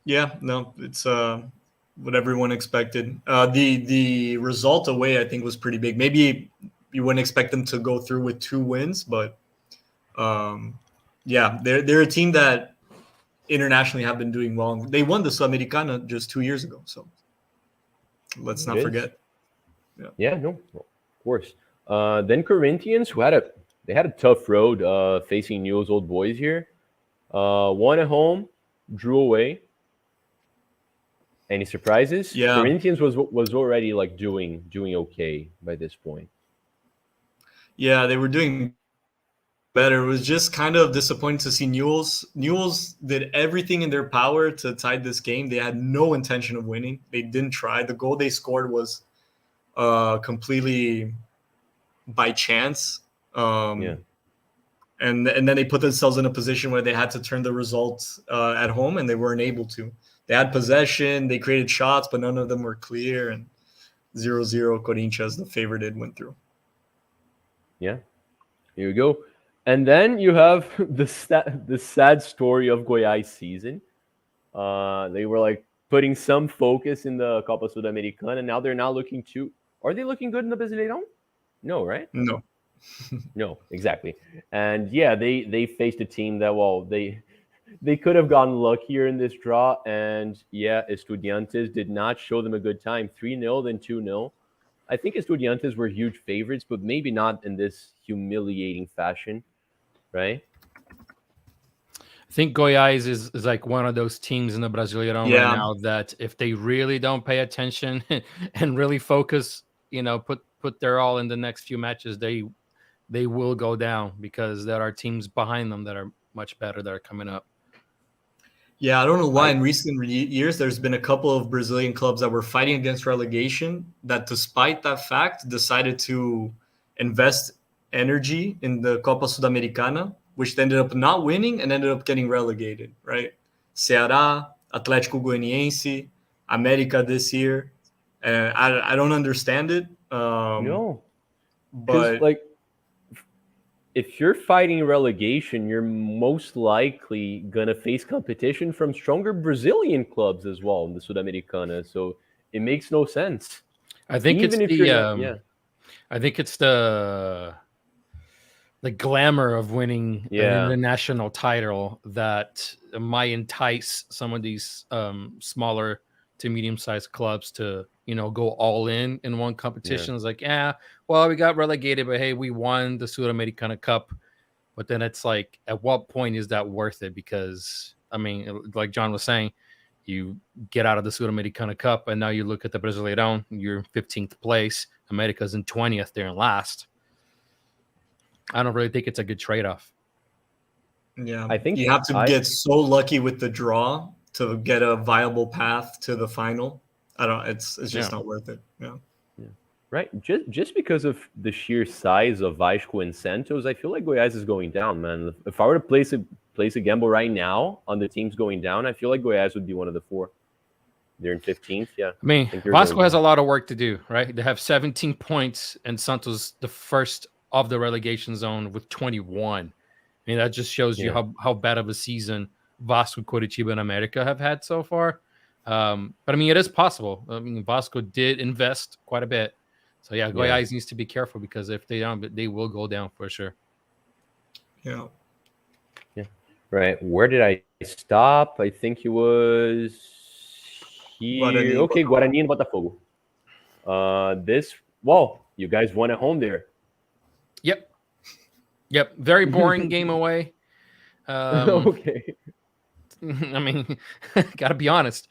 Yeah, no, it's what everyone expected. The result away, I think, was pretty big. Maybe you wouldn't expect them to go through with 2 wins, but they're a team that internationally have been doing well. They won the Sudamericana just 2 years ago, so let's not forget.
Yeah, no, of course. Then Corinthians, who had a tough road facing Newell's Old Boys here. Won at home, drew away. Any surprises?
Yeah.
Corinthians was already like doing okay by this point.
Yeah, they were doing better. It was just kind of disappointing to see Newell's. Newell's did everything in their power to tie this game. They had no intention of winning. They didn't try. The goal they scored was completely by chance. And then they put themselves in a position where they had to turn the results at home, and they weren't able to. They had possession, they created shots, but none of them were clear. And 0-0 Corinthians, the favorite, went through.
Yeah, here we go. And then you have the sad story of Goiás season. They were like putting some focus in the Copa Sudamericana, and now they're not looking too. Are they looking good in the Brasileirão? No, right?
No.
No, exactly. And yeah, they faced a team that, well, they could have gotten luckier in this draw. And yeah, Estudiantes did not show them a good time. 3-0, then 2-0. I think Estudiantes were huge favorites, but maybe not in this humiliating fashion, right?
I think Goiás is like one of those teams in the Brasileirão right now that if they really don't pay attention and really focus, put their all in the next few matches, they will go down, because there are teams behind them that are much better that are coming up.
Yeah, I don't know why in recent years there's been a couple of Brazilian clubs that were fighting against relegation that, despite that fact, decided to invest energy in the Copa Sudamericana, which they ended up not winning and ended up getting relegated, right? Ceará, Atlético Goianiense, América this year. I don't understand it.
No.
But
like, if you're fighting relegation, you're most likely going to face competition from stronger Brazilian clubs as well in the Sudamericana. So it makes no sense.
I think I think it's the glamour of winning an international title that might entice some of these smaller to medium-sized clubs to, go all in one competition. It's like, we got relegated, but hey, we won the Sudamericana Cup. But then it's like, at what point is that worth it? Because, I mean, like John was saying, you get out of the Sudamericana Cup, and now you look at the Brasileirão, you're in 15th place. America's in 20th, they're in last. I don't really think it's a good trade-off.
Yeah, I think you have to get so lucky with the draw to get a viable path to the final. It's just not worth it. Yeah.
Right. Just because of the sheer size of Vasco and Santos, I feel like Goiás is going down, man. If I were to place a gamble right now on the teams going down, I feel like Goiás would be one of the 4. They're in 15th. Yeah.
I mean, Vasco has a lot of work to do, right? They have 17 points, and Santos the first of the relegation zone with 21. I mean, that just shows you how bad of a season Vasco, Coritiba, and America have had so far. But I mean, it is possible. I mean, Vasco did invest quite a bit. So yeah, Goiás needs to be careful, because if they don't, they will go down for sure.
Yeah.
Yeah. Right. Where did I stop? I think it was here. Guarani and Botafogo. You guys won at home there.
Yep. Very boring game away.
Okay.
I mean, gotta be honest.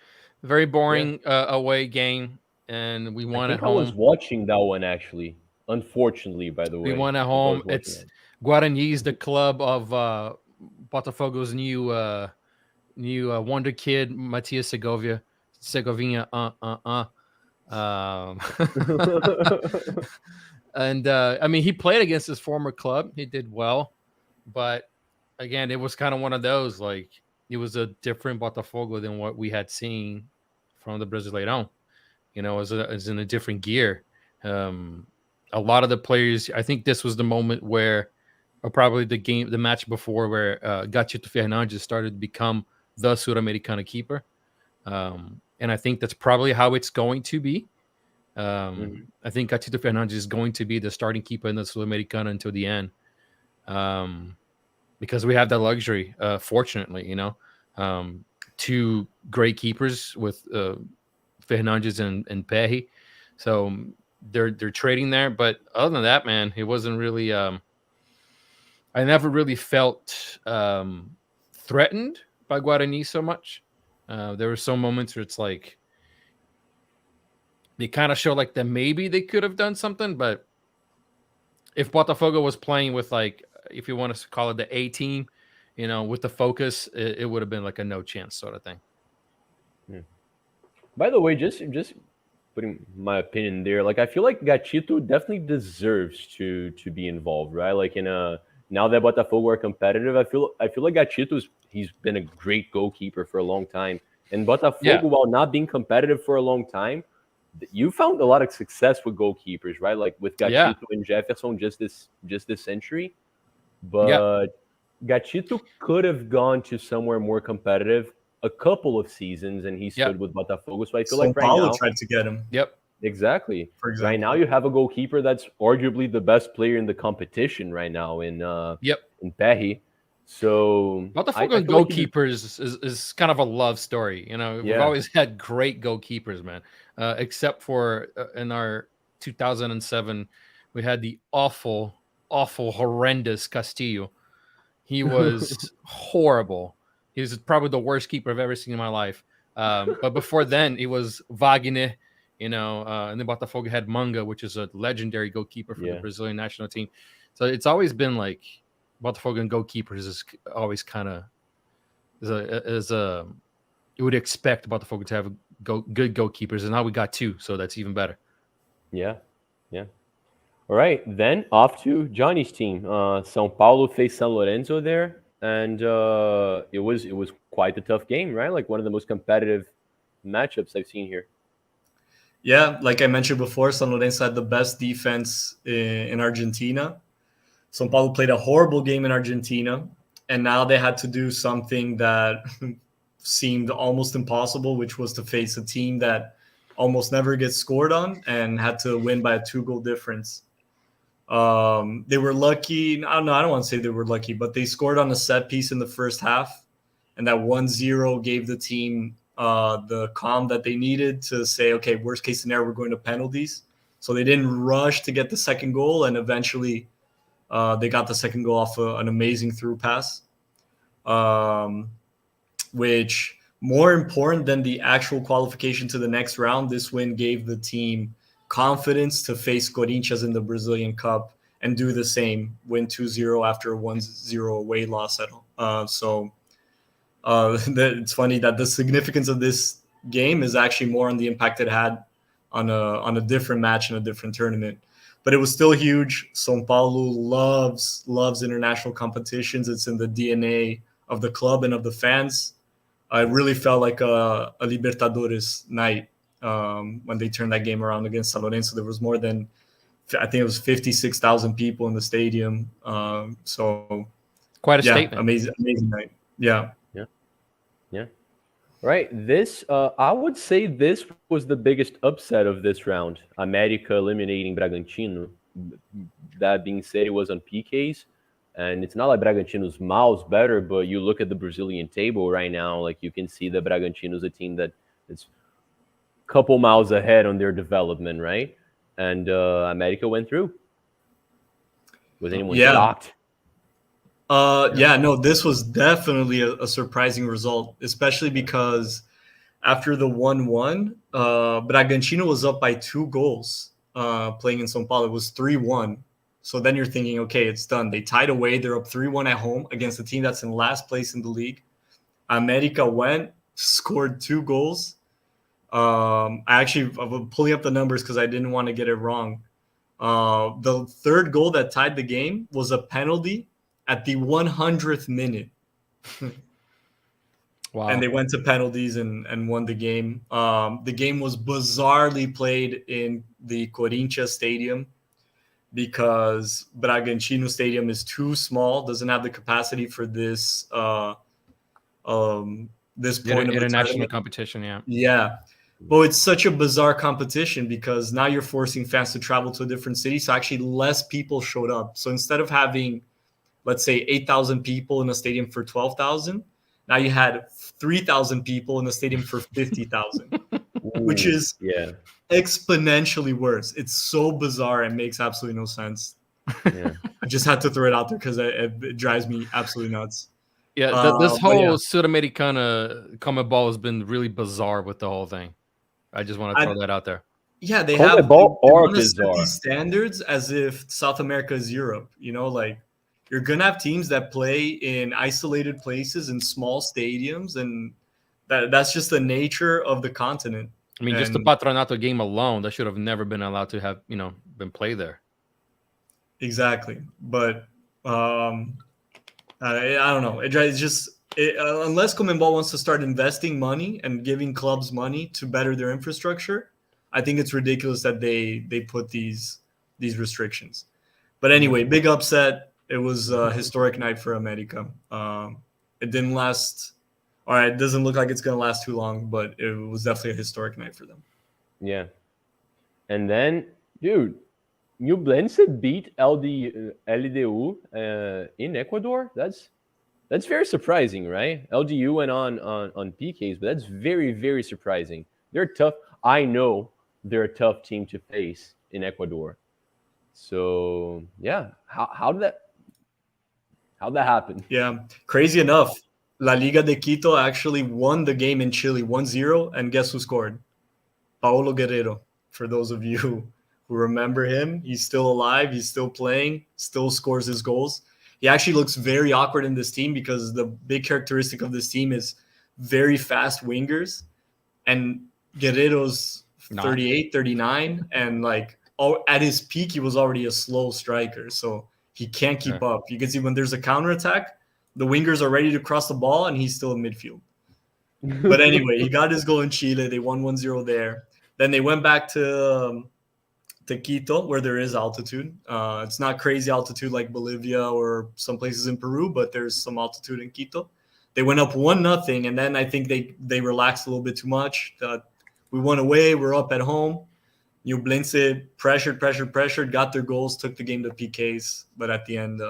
Very boring away game, and we won
I
at
think I was
home.
watching that one actually. Unfortunately, by the way,
We won at
I think I
home.
was watching
It's
that.
Guarani is the club of Botafogo's new wonder kid, Matias Segovia. Um, and I mean, he played against his former club. He did well, but again, it was kind of one of those like it was a different Botafogo than what we had seen from the Brasileirão. You know, as in a different gear. A lot of the players, I think this was the moment where, or probably the match before, where Gatito Fernandes started to become the Sudamericana keeper. And I think that's probably how it's going to be. I think Gatito Fernandes is going to be the starting keeper in the Sudamericana until the end. Because we have that luxury, fortunately, two great keepers with Fernandes and Pehi. So they're trading there. But other than that, man, it wasn't really I never really felt threatened by Guarani so much. There were some moments where it's like they kind of show like that maybe they could have done something, but if Botafogo was playing with like, if you want to call it the A team, with the focus, it would have been like a no chance sort of thing.
By the way, just putting my opinion there, like I feel like Gatito definitely deserves to be involved, right? Like now that Botafogo are competitive, I feel like he's been a great goalkeeper for a long time, and Botafogo, while not being competitive for a long time, you found a lot of success with goalkeepers, right? Like with Gatito and Jefferson just this century, but Gatito could have gone to somewhere more competitive a couple of seasons, and he stood with Botafogo. So I feel like right
Paulo
now,
tried to get him.
Exactly.
For example.
Right now, you have a goalkeeper that's arguably the best player in the competition right now in Pehi. So
Botafogo goalkeepers is kind of a love story. We've always had great goalkeepers, man. Except for in our 2007, we had the awful, horrendous Castillo. He was horrible. He was probably the worst keeper I've ever seen in my life. But before then, it was Wagner, and then Botafogo had Manga, which is a legendary goalkeeper for the Brazilian national team. So it's always been like Botafogo and goalkeepers is always kind of you would expect Botafogo to have good goalkeepers, and now we got two, so that's even better.
Yeah. All right, then off to Johnny's team. São Paulo faced São Lourenço there, and it was quite a tough game, right? Like one of the most competitive matchups I've seen here.
Yeah, like I mentioned before, São Lourenço had the best defense in Argentina. São Paulo played a horrible game in Argentina, and now they had to do something that seemed almost impossible, which was to face a team that almost never gets scored on and had to win by a 2-goal difference. They were lucky. I don't want to say they were lucky, but they scored on a set piece in the first half, and that 1-0 gave the team the calm that they needed to say, okay, worst case scenario, we're going to penalties. So they didn't rush to get the second goal, and eventually they got the second goal off an amazing through pass, which, more important than the actual qualification to the next round, this win gave the team confidence to face Corinthians in the Brazilian Cup and do the same, win 2-0 after a 1-0 away loss at home. So it's funny that the significance of this game is actually more on the impact it had on a different match in a different tournament. But it was still huge. São Paulo loves international competitions. It's in the DNA of the club and of the fans. It really felt like a Libertadores night when they turned that game around against São Lourenço. There was more than, I think it was 56,000 people in the stadium. So
quite a statement.
Amazing night. Yeah.
Right. This, I would say this was the biggest upset of this round. América eliminating Bragantino. That being said, it was on PKs. And it's not like Bragantino's miles better, but you look at the Brazilian table right now, like you can see that Bragantino's a team that is a couple miles ahead on their development, right? And América went through. Was anyone shocked?
No, this was definitely a surprising result, especially because after the 1-1, Bragantino was up by 2 goals playing in São Paulo. It was 3-1. So then you're thinking, okay, it's done. They tied away. They're up 3-1 at home against a team that's in last place in the league. America went, scored 2 goals. I'm pulling up the numbers because I didn't want to get it wrong. The third goal that tied the game was a penalty at the 100th minute.
Wow.
And they went to penalties and won the game. The game was bizarrely played in the Corinthians Stadium because Bragantino Stadium is too small, doesn't have the capacity for this this point of the
international competition.
Yeah. But it's such a bizarre competition because now you're forcing fans to travel to a different city. So actually less people showed up. So instead of having, let's say, 8,000 people in a stadium for 12,000, now you had 3,000 people in the stadium for 50,000, which is exponentially worse. It's so bizarre. It makes absolutely no sense.
Yeah.
I just had to throw it out there because it drives me absolutely nuts.
Yeah, this whole Sudamericana CONMEBOL has been really bizarre with the whole thing. I just want to throw that out there.
Yeah, they
want
to set these standards as if South America is Europe. You know, like you're gonna have teams that play in isolated places in small stadiums, and that's just the nature of the continent.
I mean, just the Patronato game alone, that should have never been allowed to have, been played there.
Exactly, but I don't know. It's just unless CONMEBOL wants to start investing money and giving clubs money to better their infrastructure, I think it's ridiculous that they put these restrictions. But anyway, big upset. It was a historic night for America. It didn't last. All right, it doesn't look like it's going to last too long, but it was definitely a historic night for them.
Yeah. And then, dude, Ñublense beat LDU in Ecuador. That's very surprising, right? LDU went on PKs, but that's very, very surprising. They're tough. I know they're a tough team to face in Ecuador. So, yeah, how did that happen?
Yeah, crazy enough, La Liga de Quito actually won the game in Chile 1-0, and guess who scored? Paolo Guerrero. For those of you who remember him, he's still alive, he's still playing, still scores his goals. He actually looks very awkward in this team because the big characteristic of this team is very fast wingers, and Guerrero's 38, 39, and like at his peak, he was already a slow striker, so he can't keep up. You can see when there's a counterattack, the wingers are ready to cross the ball, and he's still in midfield. But anyway, he got his goal in Chile. They won 1-0 there. Then they went back to Quito, where there is altitude. It's not crazy altitude like Bolivia or some places in Peru, but there's some altitude in Quito. They went up 1-0, and then I think they relaxed a little bit too much. We went away. We're up at home. Ñublense pressured, got their goals, took the game to PKs, but at the end,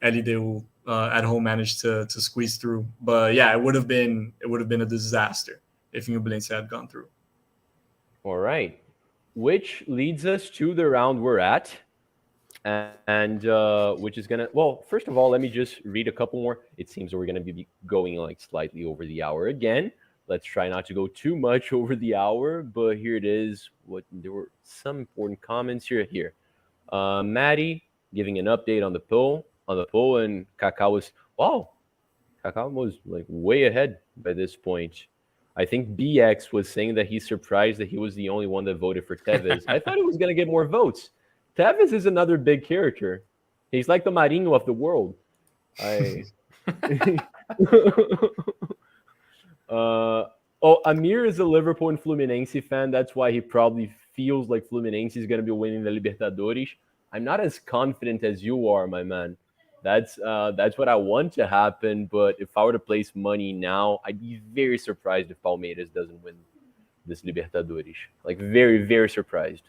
LDU at home managed to squeeze through. But yeah, it would have been a disaster if Ñublense had gone through.
All right, which leads us to the round we're at, and which is gonna. Well, first of all, let me just read a couple more. It seems that we're gonna be going like slightly over the hour again. Let's try not to go too much over the hour, but here it is. There were some important comments here. Maddie giving an update on the poll, and Kaká was like way ahead by this point. I think BX was saying that he's surprised that he was the only one that voted for Tevez. I thought he was gonna get more votes. Tevez is another big character. He's like the Marinho of the world. Amir is a Liverpool and Fluminense fan. That's why he probably feels like Fluminense is going to be winning the Libertadores. I'm not as confident as you are, my man. That's what I want to happen. But if I were to place money now, I'd be very surprised if Palmeiras doesn't win this Libertadores. Like very, very surprised.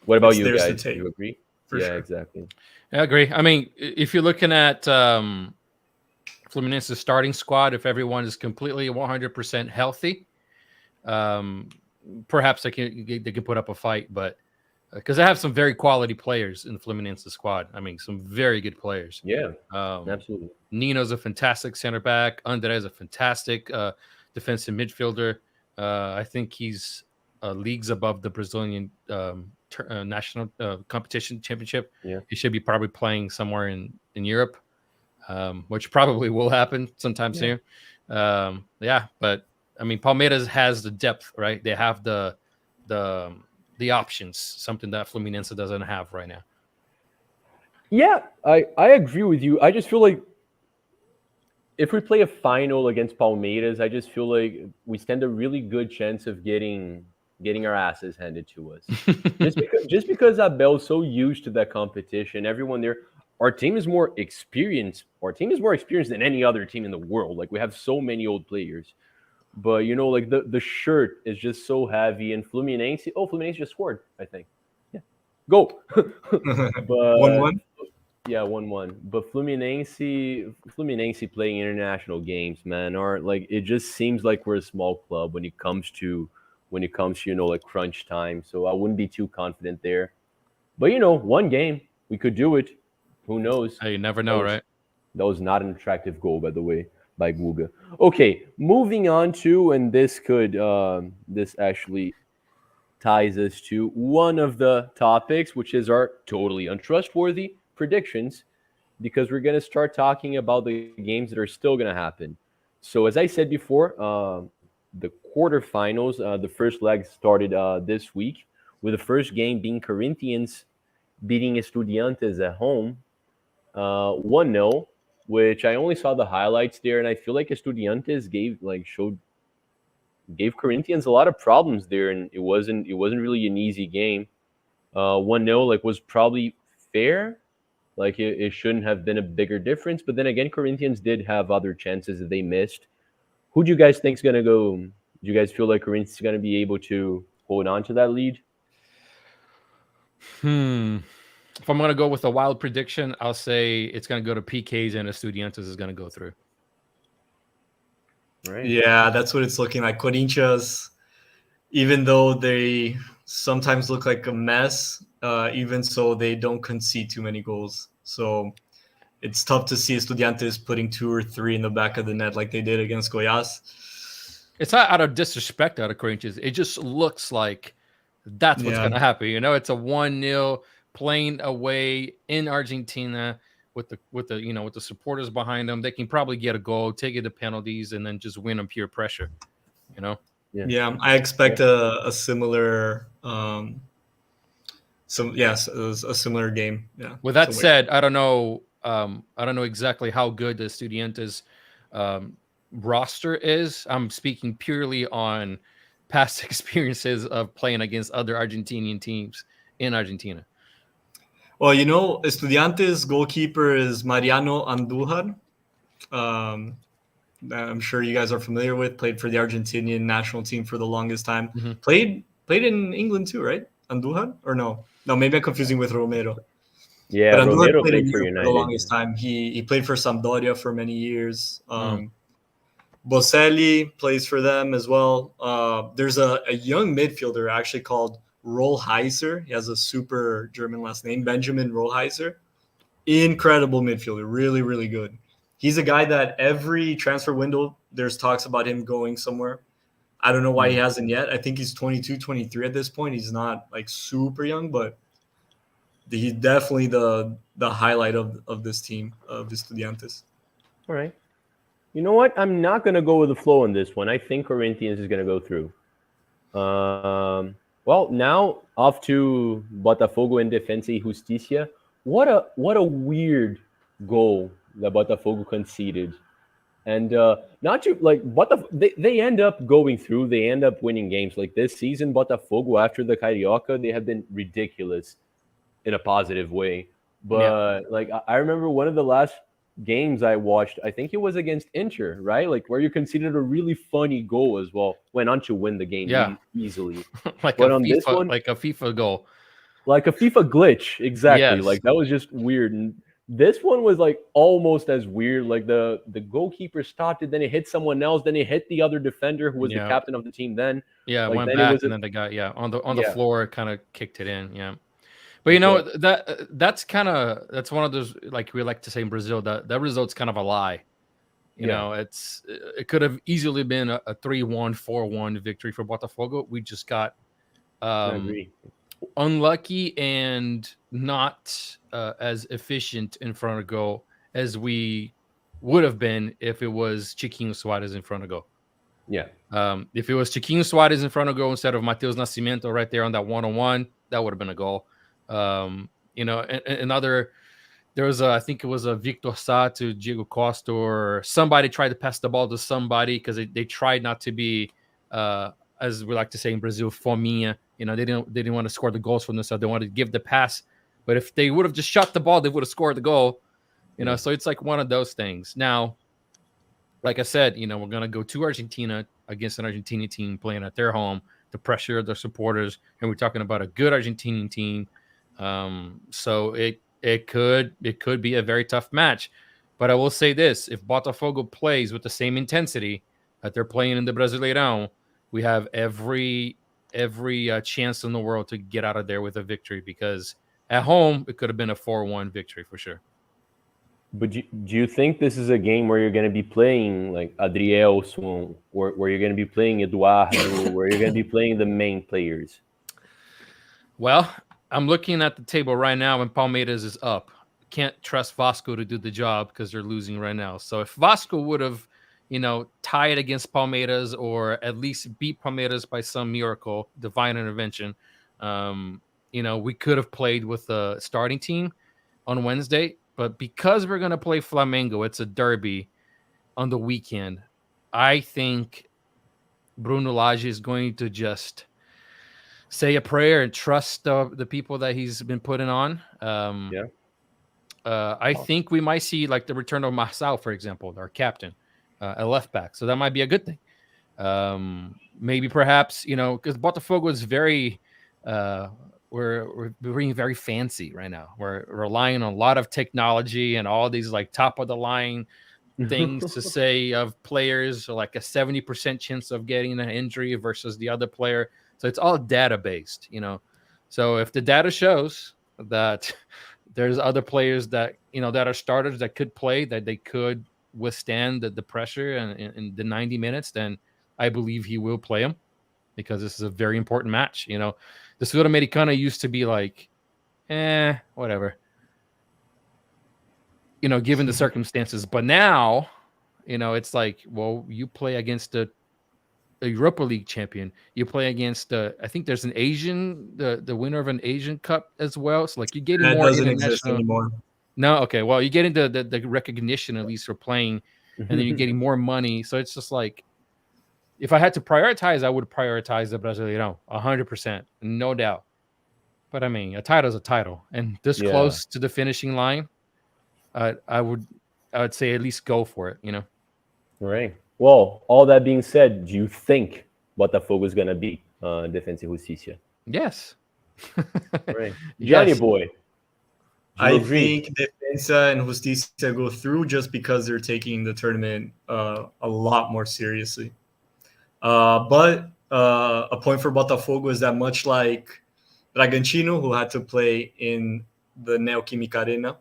What about you guys? Do you agree?
For sure.
Exactly.
I agree. I mean, if you're looking at Fluminense's starting squad, if everyone is completely 100% healthy, perhaps they can put up a fight. But because I have some very quality players in the Fluminense squad. I mean, some very good players.
Yeah, absolutely.
Nino's a fantastic center back. André is a fantastic defensive midfielder. I think he's leagues above the Brazilian national competition championship.
Yeah.
He should be probably playing somewhere in Europe, which probably will happen sometime soon. But I mean, Palmeiras has the depth, right? They have the options, something that Fluminense doesn't have right now.
Yeah, I agree with you. I just feel like if we play a final against Palmeiras, I just feel like we stand a really good chance of getting our asses handed to us. just because Abel's so used to that competition, everyone there, our team is more experienced. Our team is more experienced than any other team in the world. Like, we have so many old players. But, you know, like the shirt is just so heavy. And Fluminense just scored, I think. Yeah. Go. But
1-1.
yeah, 1-1. But Fluminense playing international games, man, are like, it just seems like we're a small club when it comes to you know, like crunch time. So I wouldn't be too confident there. But, you know, one game, we could do it. Who knows?
Hey, you never know, right?
That was not an attractive goal, by the way, by Guga. Okay, moving on to, and this actually ties us to one of the topics, which is our totally untrustworthy predictions, because we're going to start talking about the games that are still going to happen. So as I said before, the quarterfinals, the first leg started this week, with the first game being Corinthians beating Estudiantes at home 1-0, which I only saw the highlights there, and I feel like Estudiantes gave Corinthians a lot of problems there, and it wasn't really an easy game. 1-0 like was probably fair. Like, it shouldn't have been a bigger difference, but then again, Corinthians did have other chances that they missed. Who do you guys think is going to go? Do you guys feel like Corinthians is going to be able to hold on to that lead?
If I'm going to go with a wild prediction, I'll say it's going to go to PKs and Estudiantes is going to go through.
Right.
Yeah, that's what it's looking like. Corinthians, even though they sometimes look like a mess, even so they don't concede too many goals. So it's tough to see Estudiantes putting 2 or 3 in the back of the net like they did against Goiás.
It's not out of disrespect out of Corinthians. It just looks like that's what's going to happen. You know, it's a 1-0 playing away in Argentina with the supporters behind them. They can probably get a goal, take it to penalties, and then just win on pure pressure. You know.
Yeah, I expect a similar a similar game. Yeah.
With that said, I don't know exactly how good the Estudiantes roster is. I'm speaking purely on past experiences of playing against other Argentinian teams in Argentina.
Well, you know, Estudiantes goalkeeper is Mariano Andújar. I'm sure you guys are familiar with. Played for the Argentinian national team for the longest time.
Mm-hmm.
Played in England too, right? Andújar, or no? No, maybe I'm confusing with Romero.
Yeah,
but
Romero
played
played
in
for
Europe
United
for the longest time. He played for Sampdoria for many years. Boselli plays for them as well. There's a young midfielder actually called Rollheiser. He has a super German last name, Benjamin Rollheiser. Incredible midfielder, really, really good. He's a guy that every transfer window, there's talks about him going somewhere. I don't know why he hasn't yet. I think he's 22, 23 at this point. He's not like super young, but he's definitely the highlight of this team, of the Estudiantes.
All right. You know what? I'm not going to go with the flow on this one. I think Corinthians is going to go through. Well, now off to Botafogo and Defensa y Justicia. What a weird goal that Botafogo conceded. And not to like they end up going through. They end up winning games. Like this season, Botafogo after the Carioca, they have been ridiculous in a positive way. But like I remember one of the last games I watched, I think it was against Inter, right? Like where you conceded a really funny goal as well. Went on to win the game easily.
like
but
a
on
FIFA,
this one,
like a FIFA goal.
Like a FIFA glitch, exactly.
Yes.
Like that was just weird. And this one was like almost as weird. Like the goalkeeper stopped it, then it hit someone else, then it hit the other defender who was the captain of the team. Then
like, went
then
back, and then the guy on the floor kind of kicked it in. Yeah, but you know that's one of those, like we like to say in Brazil, that result's kind of a lie. You know, it could have easily been a 3-1, 4-1 victory for Botafogo. We just got
I agree.
unlucky and not as efficient in front of goal as we would have been if it was Chiquinho Suarez in front of goal.
Yeah.
If it was Chiquinho Suarez in front of goal instead of Mateus Nascimento right there on that 1-on-1, that would have been a goal. You know, another. There was I think it was a Victor Sá to Diego Costa, or somebody tried to pass the ball to somebody because they tried not to be, as we like to say in Brazil, fominha. You know, they didn't want to score the goals from themselves. They wanted to give the pass, but if they would have just shot the ball, they would have scored the goal. You know, so it's like one of those things. Now, like I said, you know, we're gonna go to Argentina against an Argentinian team playing at their home to pressure their supporters, and we're talking about a good Argentinian team. So it could be a very tough match. But I will say this: if Botafogo plays with the same intensity that they're playing in the Brasileirão, we have every chance in the world to get out of there with a victory, because at home it could have been a 4-1 victory for sure.
But do you think this is a game where you're going to be playing like Adrielson, or where you're going to be playing Eduardo, where you're going to be playing the main players?
Well, I'm looking at the table right now and Palmeiras is up. Can't trust Vasco to do the job because they're losing right now. So if Vasco would have, you know, tied against Palmeiras or at least beat Palmeiras by some miracle, divine intervention, you know, we could have played with the starting team on Wednesday. But because we're going to play Flamengo, it's a derby on the weekend. I think Bruno Lage is going to just say a prayer and trust the people that he's been putting on. I think we might see like the return of Marçal, for example, our captain, a left back. So that might be a good thing. Maybe perhaps, you know, because Botafogo is very we're being very fancy right now. We're relying on a lot of technology and all these like top of the line things to say of players, like a 70% chance of getting an injury versus the other player. So it's all data based, you know. So if the data shows that there's other players that, you know, that are starters that could play, that they could withstand the pressure in the 90 minutes, then I believe he will play them, because this is a very important match. You know, the Sudamericana used to be like, whatever, you know, given the circumstances. But now, you know, it's like, well, you play against a Europa League champion. You play against, I think there's an Asian, the winner of an Asian Cup as well. So like you're getting more
doesn't exist
international.
anymore.
No, okay. Well, you get into the recognition at least for playing, and then you're getting more money. So it's just like, if I had to prioritize, I would prioritize the Brasileirão 100%, no doubt. But I mean, a title is a title, and this close to the finishing line, I would say at least go for it. You know.
Right. Well, all that being said, do you think Botafogo is going to beat Defensa y Justicia?
Yes.
Right. Johnny boy.
I think Defensa and Justicia go through just because they're taking the tournament a lot more seriously. But a point for Botafogo is that much like Bragantino, who had to play in the Neoquímica Arena,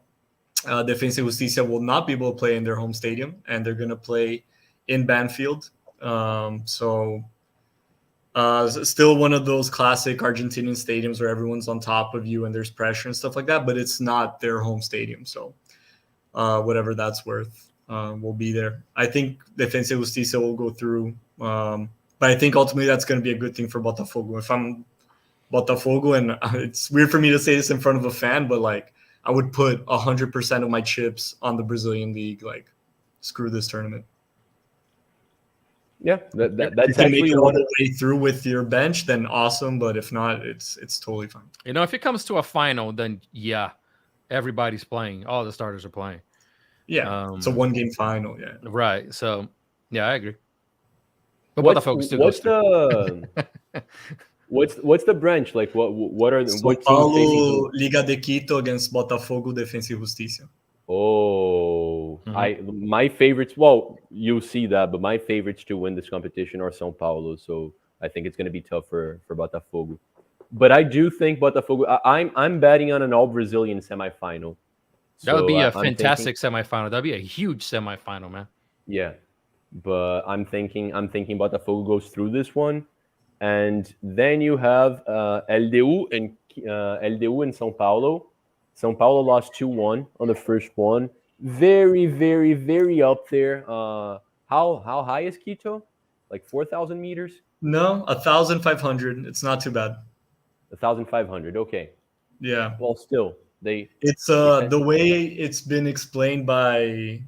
Defensa y Justicia will not be able to play in their home stadium, and they're going to play in Banfield. So still one of those classic Argentinian stadiums where everyone's on top of you and there's pressure and stuff like that, but it's not their home stadium. So whatever that's worth will be there. I think Defensa y Justicia will go through. But I think ultimately that's going to be a good thing for Botafogo. If I'm Botafogo, and it's weird for me to say this in front of a fan, but like I would put 100% of my chips on the Brazilian league. Like, screw this tournament.
Yeah, that's
if you make it all the way through with your bench, then awesome. But if not, it's totally fine.
You know, if it comes to a final, then yeah, everybody's playing. All the starters are playing.
Yeah, it's a one-game final. Yeah,
right. So yeah, I agree. But
what's the branch like? What are
São Paulo Liga de Quito against Botafogo Defensa y Justicia.
Oh, my favorites. Well, you'll see that, but my favorites to win this competition are São Paulo. So I think it's going to be tough for Botafogo. But I do think Botafogo. I'm betting on an all Brazilian semifinal.
That would be a fantastic semifinal. That'd be a huge semifinal, man.
Yeah, but I'm thinking Botafogo goes through this one, and then you have LDU and São Paulo. São Paulo lost 2-1 on the first one. Very, very, very up there. How high is Quito? Like 4,000 meters?
No, 1,500. It's not too bad.
1,500. Okay.
Yeah.
Well, still
It's
they can.
the way it's been explained by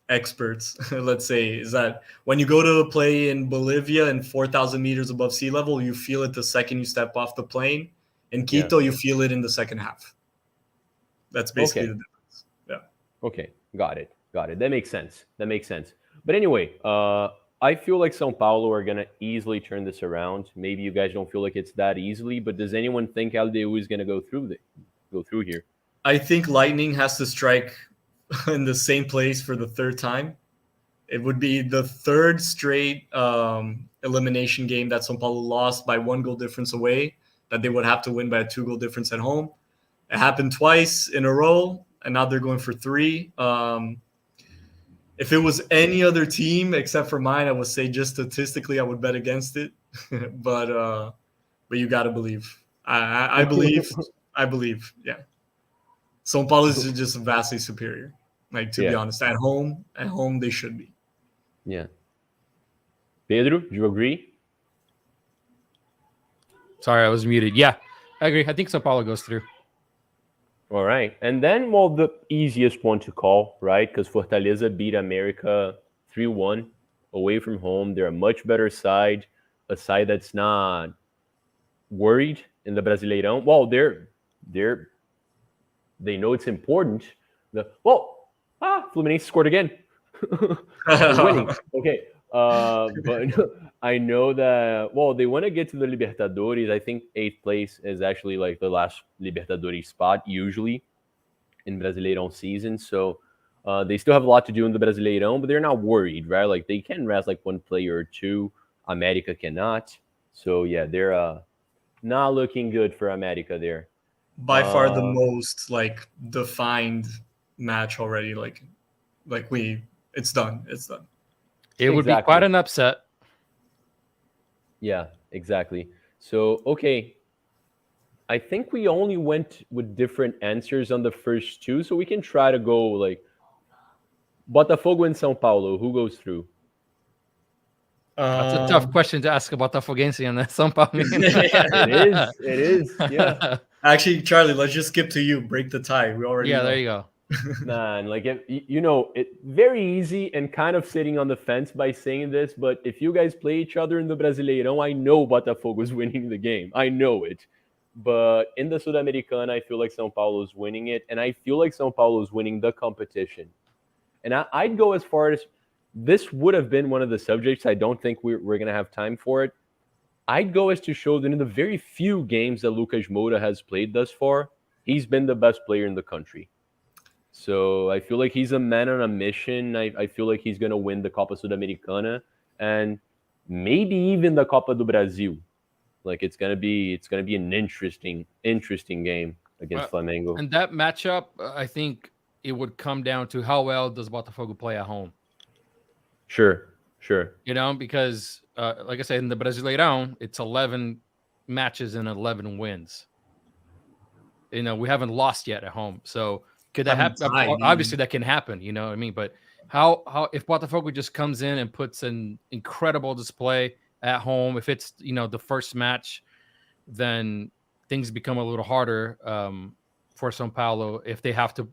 experts, let's say, is that when you go to play in Bolivia and 4,000 meters above sea level, you feel it the second you step off the plane. In
Yeah.
Quito, you feel it in the second half. That's basically
Okay.
the difference. Yeah.
Okay, got it. Got it. That makes sense. That makes sense. But anyway, I feel like São Paulo are gonna easily turn this around. Maybe you guys don't feel like it's that easily, but does anyone think LDU is gonna go through here?
I think Lightning has to strike in the same place for the third time. It would be the third straight elimination game that São Paulo lost by 1 goal difference away, that they would have to win by a 2 goal difference at home. It happened twice in a row, and now they're going for three. If it was any other team except for mine, I would say just statistically I would bet against it. but you got to believe. I believe. I believe. Yeah. São Paulo is just vastly superior. Like, to be
Yeah.
honest, at home they should be.
Yeah. Pedro, do you agree?
Sorry, I was muted. Yeah, I agree. I think Sao Paulo goes through.
All right. And then, well, the easiest one to call, right? Because Fortaleza beat America 3-1 away from home. They're a much better side, a side that's not worried in the Brasileirão. Well, they know it's important. Fluminense scored again. They're winning. Okay. But I know that, well, they want to get to the Libertadores. I think 8th place is actually like the last Libertadores spot usually in Brasileirão season. So they still have a lot to do in the Brasileirão, but they're not worried, right? Like they can rest like one player or two. America cannot. So yeah, they're not looking good for America there.
By far the most like defined match already. It's done. It's done.
It would be
Exactly.
quite an upset.
Yeah, exactly. So, okay. I think we only went with different answers on the first two, so we can try to go like Botafogo and São Paulo. Who goes through?
That's a tough question to ask about Botafoguense and São Paulo.
It is. Yeah.
Actually, Charlie, let's just skip to you. Break the tie. We already know.
There you go.
Man, like it very easy and kind of sitting on the fence by saying this, but if you guys play each other in the Brasileirão, I know Botafogo is winning the game. I know it. But in the Sudamericana, I feel like São Paulo is winning it, and I feel like São Paulo is winning the competition. And I'd go as far as this would have been one of the subjects. I don't think we're going to have time for it. I'd go as to show that in the very few games that Lucas Moura has played thus far, he's been the best player in the country. So I feel like he's a man on a mission. I feel like he's going to win the Copa Sudamericana and maybe even the Copa do Brasil. Like it's gonna be an interesting game against Flamengo.
And that matchup, I think it would come down to how well does Botafogo play at home.
Sure.
You know, because like I said, in the Brasileirão, it's 11 matches and 11 wins. You know, we haven't lost yet at home, so could that happen? Obviously, that can happen. You know what I mean? But how if Botafogo just comes in and puts an incredible display at home, if it's the first match, then things become a little harder for São Paulo if they have to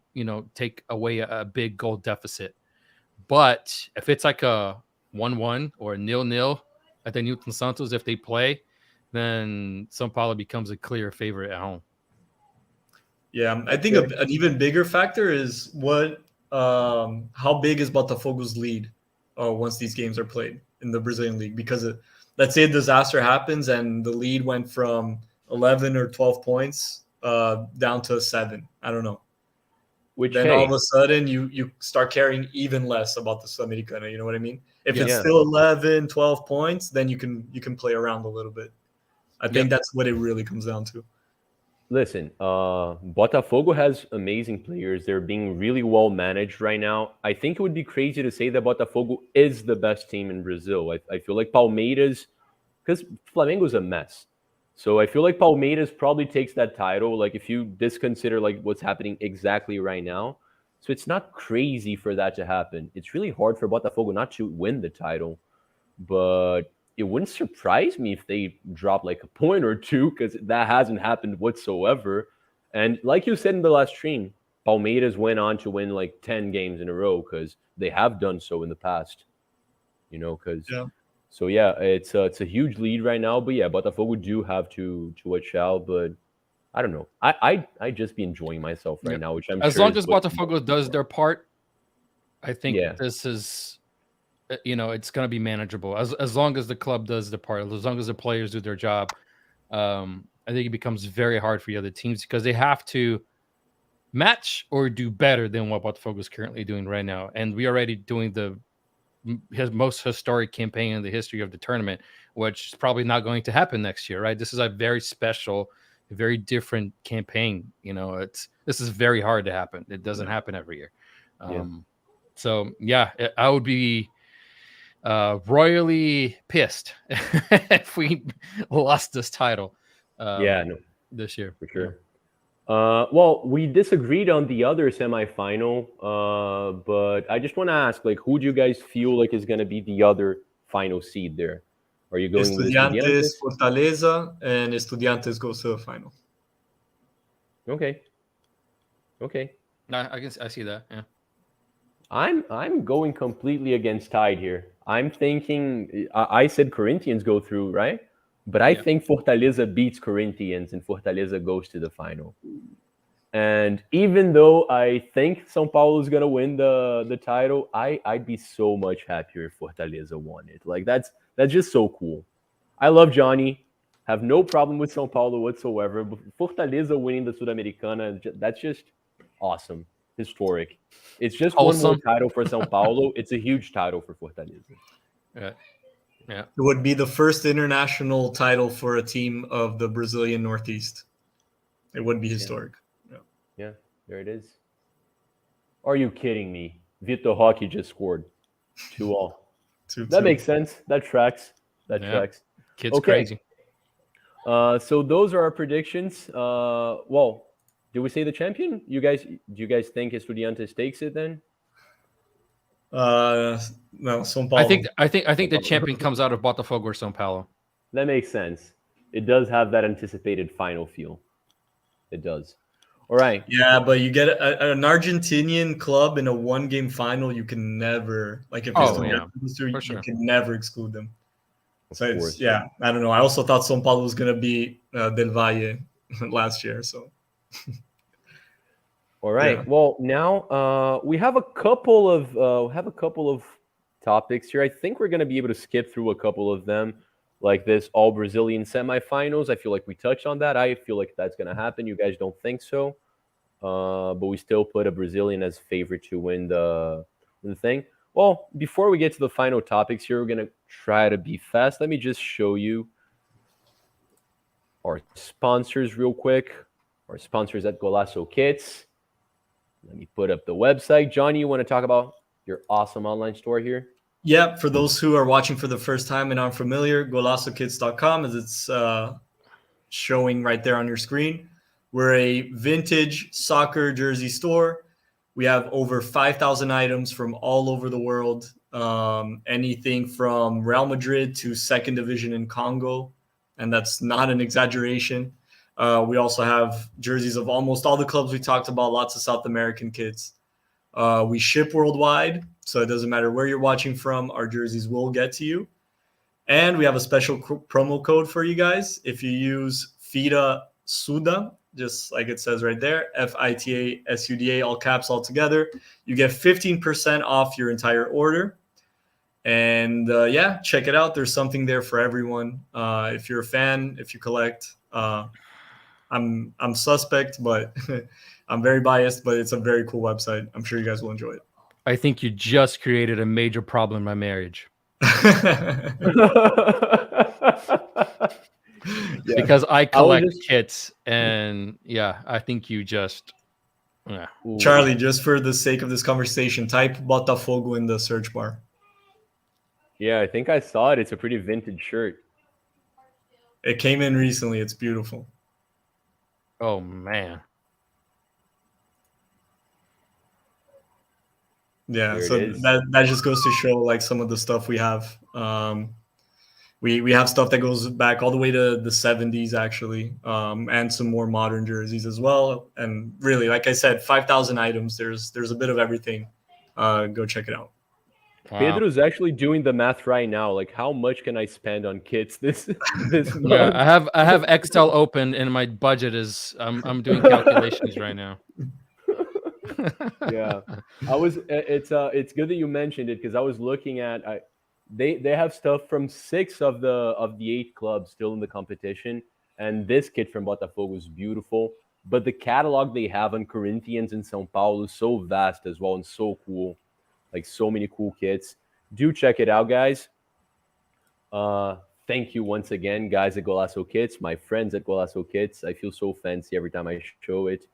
take away a big goal deficit. But if it's like a 1-1 or a 0-0 at the Newton Santos, if they play, then São Paulo becomes a clear favorite at home.
Yeah, I think an even bigger factor is how big is Botafogo's lead once these games are played in the Brazilian league? Because let's say a disaster happens and the lead went from 11 or 12 points down to 7. I don't know. All of a sudden you start caring even less about the Sudamericana. You know what I mean? If it's still 11, 12 points, then you can play around a little bit. I think that's what it really comes down to.
Listen, Botafogo has amazing players. They're being really well managed right now. I think it would be crazy to say that Botafogo is the best team in Brazil. I feel like Palmeiras, because Flamengo's a mess. So I feel like Palmeiras probably takes that title. Like if you disconsider like what's happening exactly right now. So it's not crazy for that to happen. It's really hard for Botafogo not to win the title. But it wouldn't surprise me if they drop like a point or two because that hasn't happened whatsoever. And like you said in the last stream, Palmeiras went on to win like 10 games in a row because they have done so in the past. Because
Yeah.
so yeah, it's a huge lead right now. But yeah, Botafogo do have to watch out. But I don't know. I just be enjoying myself right now, which I'm
as
sure
long
is
as
what
Botafogo does their part, I think
Yeah.
this is, it's going to be manageable as long as the club does the part, as long as the players do their job. I think it becomes very hard for the other teams because they have to match or do better than what Botafogo is currently doing right now. And we already doing the most historic campaign in the history of the tournament, which is probably not going to happen next year, right? This is a very special, very different campaign. This is very hard to happen. It doesn't happen every year. So yeah, I would be royally pissed if we lost this title. This year
for sure. Well, we disagreed on the other semifinal, but I just want to ask, like, who do you guys feel like is going to be the other final seed there? Are you going with
Estudiantes, Fortaleza, and Estudiantes goes to the final.
Okay.
I guess I see that. Yeah.
I'm going completely against Tide here. I'm thinking I said Corinthians go through, right? But I think Fortaleza beats Corinthians and Fortaleza goes to the final. And even though I think São Paulo is gonna win the title, I'd be so much happier if Fortaleza won it. Like that's just so cool. I love Johnny. Have no problem with São Paulo whatsoever. But Fortaleza winning the Sudamericana, that's just awesome. Historic. It's just one more title for São Paulo. It's a huge title for Fortaleza.
Yeah.
It would be the first international title for a team of the Brazilian Northeast. It would be historic.
Yeah, there it is. Are you kidding me? Vitor Roque just scored 2-2. That makes sense. That tracks.
Kid's crazy.
So those are our predictions. Well, did we say the champion? Do you guys think Estudiantes takes it then?
No, São Paulo.
I think the champion comes out of Botafogo or São Paulo.
That makes sense. It does have that anticipated final feel. It does. All right.
Yeah, but you get an Argentinian club in a one-game final. You can never you can never exclude them. So it's I don't know. I also thought São Paulo was gonna be Del Valle last year. So.
All right. Yeah. Well, now we have a couple of topics here. I think we're going to be able to skip through a couple of them, like this all Brazilian semifinals. I feel like we touched on that. I feel like that's going to happen. You guys don't think so, but we still put a Brazilian as favorite to win the thing. Well, before we get to the final topics here, we're going to try to be fast. Let me just show you our sponsors real quick. Our sponsors at Golasso Kits. Let me put up the website. Johnny, you want to talk about your awesome online store here?
Yeah, for those who are watching for the first time and aren't familiar, golassokits.com, as it's showing right there on your screen. We're a vintage soccer jersey store. We have over 5,000 items from all over the world, anything from Real Madrid to second division in Congo, and that's not an exaggeration. We also have jerseys of almost all the clubs we talked about, lots of South American kids. We ship worldwide, so it doesn't matter where you're watching from, our jerseys will get to you. And we have a special promo code for you guys. If you use F.I.T.A. Suda, just like it says right there, F.I.T.A. SUDA, all caps all together, you get 15% off your entire order. And check it out. There's something there for everyone. If you're a fan, if you collect, I'm suspect, but I'm very biased, but it's a very cool website. I'm sure you guys will enjoy it.
I think you just created a major problem in my marriage.
Yeah.
because I
I was
collect
just
kits, and yeah, I think you just yeah.
ooh,
Charlie, just for the sake of this conversation, type Botafogo in the search bar.
yeah, I think I saw it. It's a pretty vintage shirt.
It came in recently. It's beautiful.
Oh man,
Yeah,
There it
so
is.
that just goes to show like some of the stuff we have. We have stuff that goes back all the way to the 70s actually, and some more modern jerseys as well. And really, like I said, 5,000 items. There's a bit of everything. Go check it out.
wow.
Pedro's actually doing the math right now. Like, how much can I spend on kits this
Yeah,
month?
I have Excel open, and my budget is I'm doing calculations right now.
Yeah, it's good that you mentioned it because I was looking at they have stuff from 6 of the 8 clubs still in the competition, and this kit from Botafogo is beautiful. But the catalog they have on Corinthians and São Paulo is so vast as well and so cool, like so many cool kits. Do check it out, guys. Uh, Thank you once again, guys at Golasso Kits, my friends at Golasso Kits. I feel so fancy every time I show it.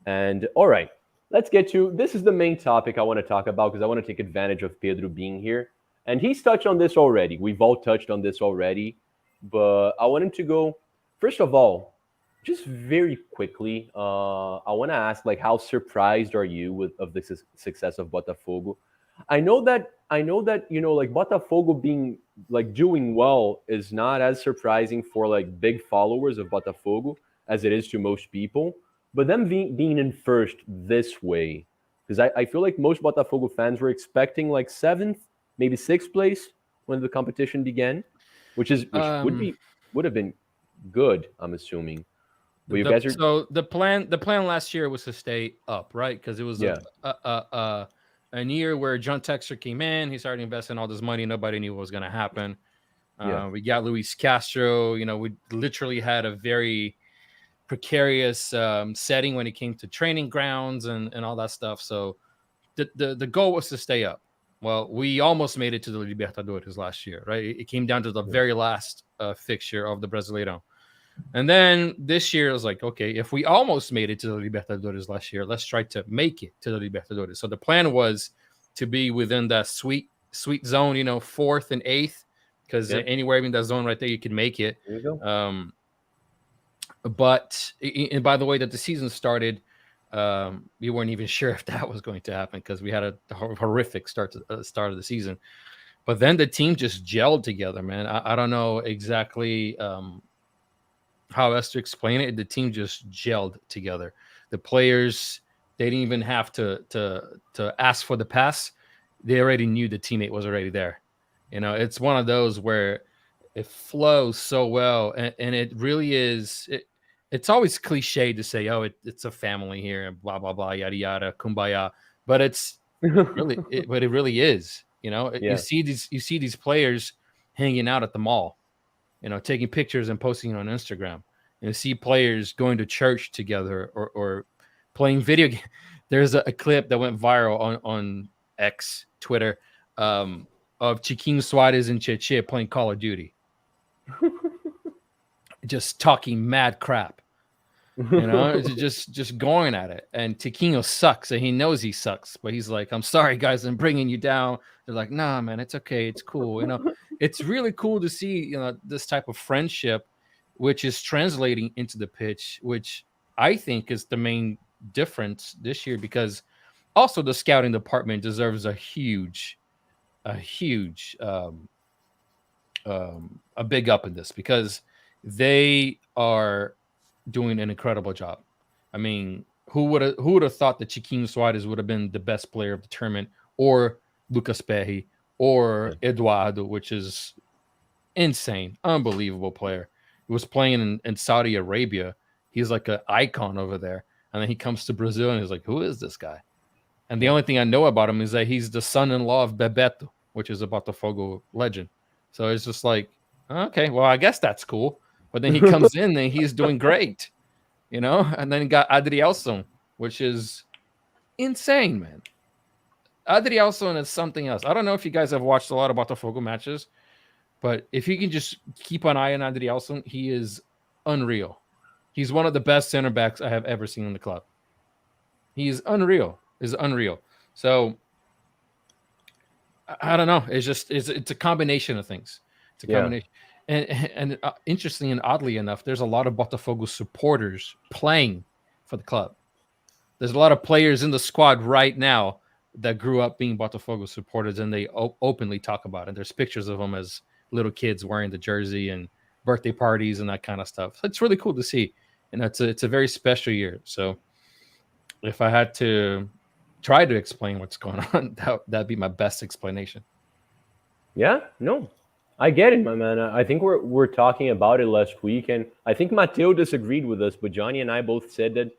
And all right, let's get to this is the main topic I want to talk about because I want to take advantage of Pedro being here. And he's touched on this already. We've all touched on this already. But I wanted to go, first of all, just very quickly, I want to ask, like, how surprised are you of the success of Botafogo? I know that like Botafogo being like doing well is not as surprising for like big followers of Botafogo as it is to most people. But them being in first this way, because I feel like most Botafogo fans were expecting like 7th, maybe 6th place when the competition began, which would have been good, I'm assuming. But you guys are
So the plan last year was to stay up, right? Because it was
yeah,
a year where John Texter came in, he started investing all this money, nobody knew what was going to happen.
yeah,
We got Luis Castro. We literally had a very precarious setting when it came to training grounds and all that stuff. So the goal was to stay up. Well, we almost made it to the Libertadores last year, right? It came down to the very last fixture of the Brasileirão. And then this year, it was like, okay, if we almost made it to the Libertadores last year, let's try to make it to the Libertadores. So the plan was to be within that sweet zone, 4th and 8th, because anywhere in that zone right there, you can make it.
there you go.
But and by the way that the season started, we weren't even sure if that was going to happen because we had a horrific start to the start of the season. But then the team just gelled together, man. I don't know exactly how else to explain it. The team just gelled together. The players, they didn't even have to ask for the pass. They already knew the teammate was already there. It's one of those where it flows so well, and it really is. It's always cliche to say, "Oh, it's a family here," and blah blah blah, yada yada, kumbaya. But it's really, it really is.
Yeah.
You see these players hanging out at the mall, taking pictures and posting it on Instagram. And you see players going to church together or playing video games. There's a clip that went viral on X, Twitter, of Chiquinho Suarez and Cheche playing Call of Duty. Just talking mad crap. Just going at it. And Chiquinho sucks, and he knows he sucks. But he's like, I'm sorry, guys, I'm bringing you down. They're like, nah, man, it's okay. It's cool. It's really cool to see, this type of friendship, which is translating into the pitch, which I think is the main difference this year, because also the scouting department deserves a big up in this, because they are doing an incredible job. I mean, who would have thought that Chiquinho Suarez would have been the best player of the tournament, or Lucas Perry, or Eduardo, which is insane, unbelievable player. He was playing in Saudi Arabia. He's like an icon over there. And then he comes to Brazil and he's like, who is this guy? And the only thing I know about him is that he's the son-in-law of Bebeto, which is a Botafogo legend. So it's just like, okay, well, I guess that's cool. But then he comes in and he's doing great, And then he got Adrielson, which is insane, man. Adrielson is something else. I don't know if you guys have watched a lot of Botafogo matches, but if you can just keep an eye on Adrielson, he is unreal. He's one of the best center backs I have ever seen in the club. He's unreal. So I don't know. It's a combination of things. It's a combination. And interestingly and oddly enough, there's a lot of Botafogo supporters playing for the club. There's a lot of players in the squad right now that grew up being Botafogo supporters, and they openly talk about it. There's pictures of them as little kids wearing the jersey and birthday parties and that kind of stuff. So it's really cool to see, and it's a very special year. So if I had to try to explain what's going on, that'd be my best explanation.
Yeah, no, I get it, my man. I think we're talking about it last week, and I think Mateo disagreed with us, but Johnny and I both said that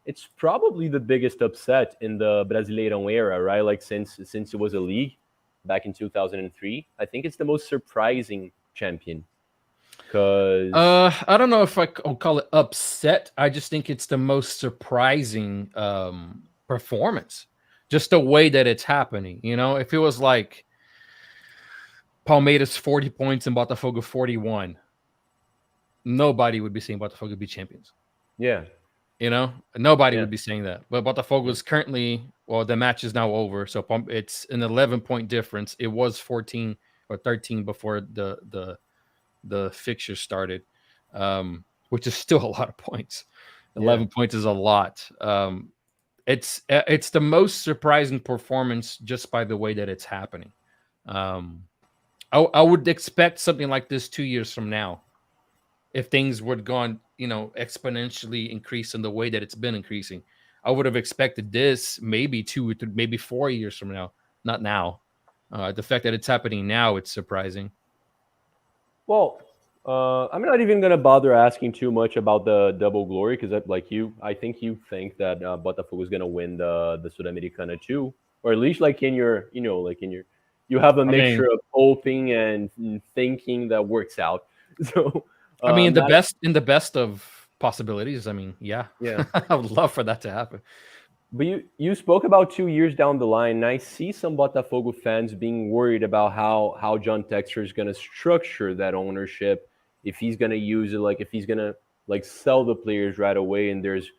it's probably the biggest upset in the Brasileirão era, right? Like since it was a league back in 2003, I think it's the most surprising champion. Because
I don't know if I'll call it upset. I just think it's the most surprising performance. Just the way that it's happening. You know, if it was like Palmeiras 40 points and Botafogo 41, nobody would be saying Botafogo be champions.
Yeah.
You know, nobody would be saying that. But Botafogo is currently, well, the match is now over. So it's an 11-point difference. It was 14 or 13 before the fixture started, which is still a lot of points. 11 points is a lot. It's the most surprising performance just by the way that it's happening. I would expect something like this 2 years from now, if things would gone, exponentially increase in the way that it's been increasing. I would have expected this maybe 2 to maybe 4 years from now, not now. The fact that it's happening now, it's surprising.
Well, I'm not even going to bother asking too much about the double glory because, I think you think that Botafogo is going to win the Sudamericana too, or at least you have a mixture of hoping and thinking that works out. So,
in the best of possibilities, yeah, I would love for that to happen.
But you spoke about 2 years down the line, and I see some Botafogo fans being worried about how John Textor is going to structure that ownership, if he's going to use it, if he's going to sell the players right away. And there's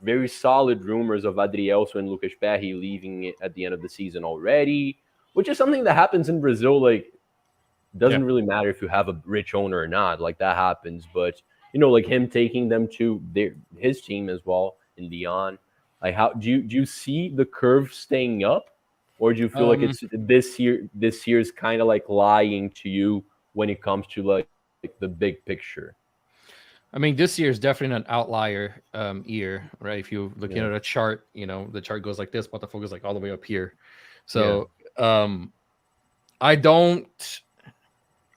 very solid rumors of Adrielso and Lucas Perry leaving it at the end of the season already, which is something that happens in Brazil. Doesn't really matter if you have a rich owner or not, that happens. But him taking them to his team as well in Lyon. How do you see the curve staying up, or do you feel like it's this year is kind of lying to you when it comes to the big picture?
This year is definitely an outlier year, right? If you're looking at a chart, the chart goes like this, Botafogo is all the way up here. So I don't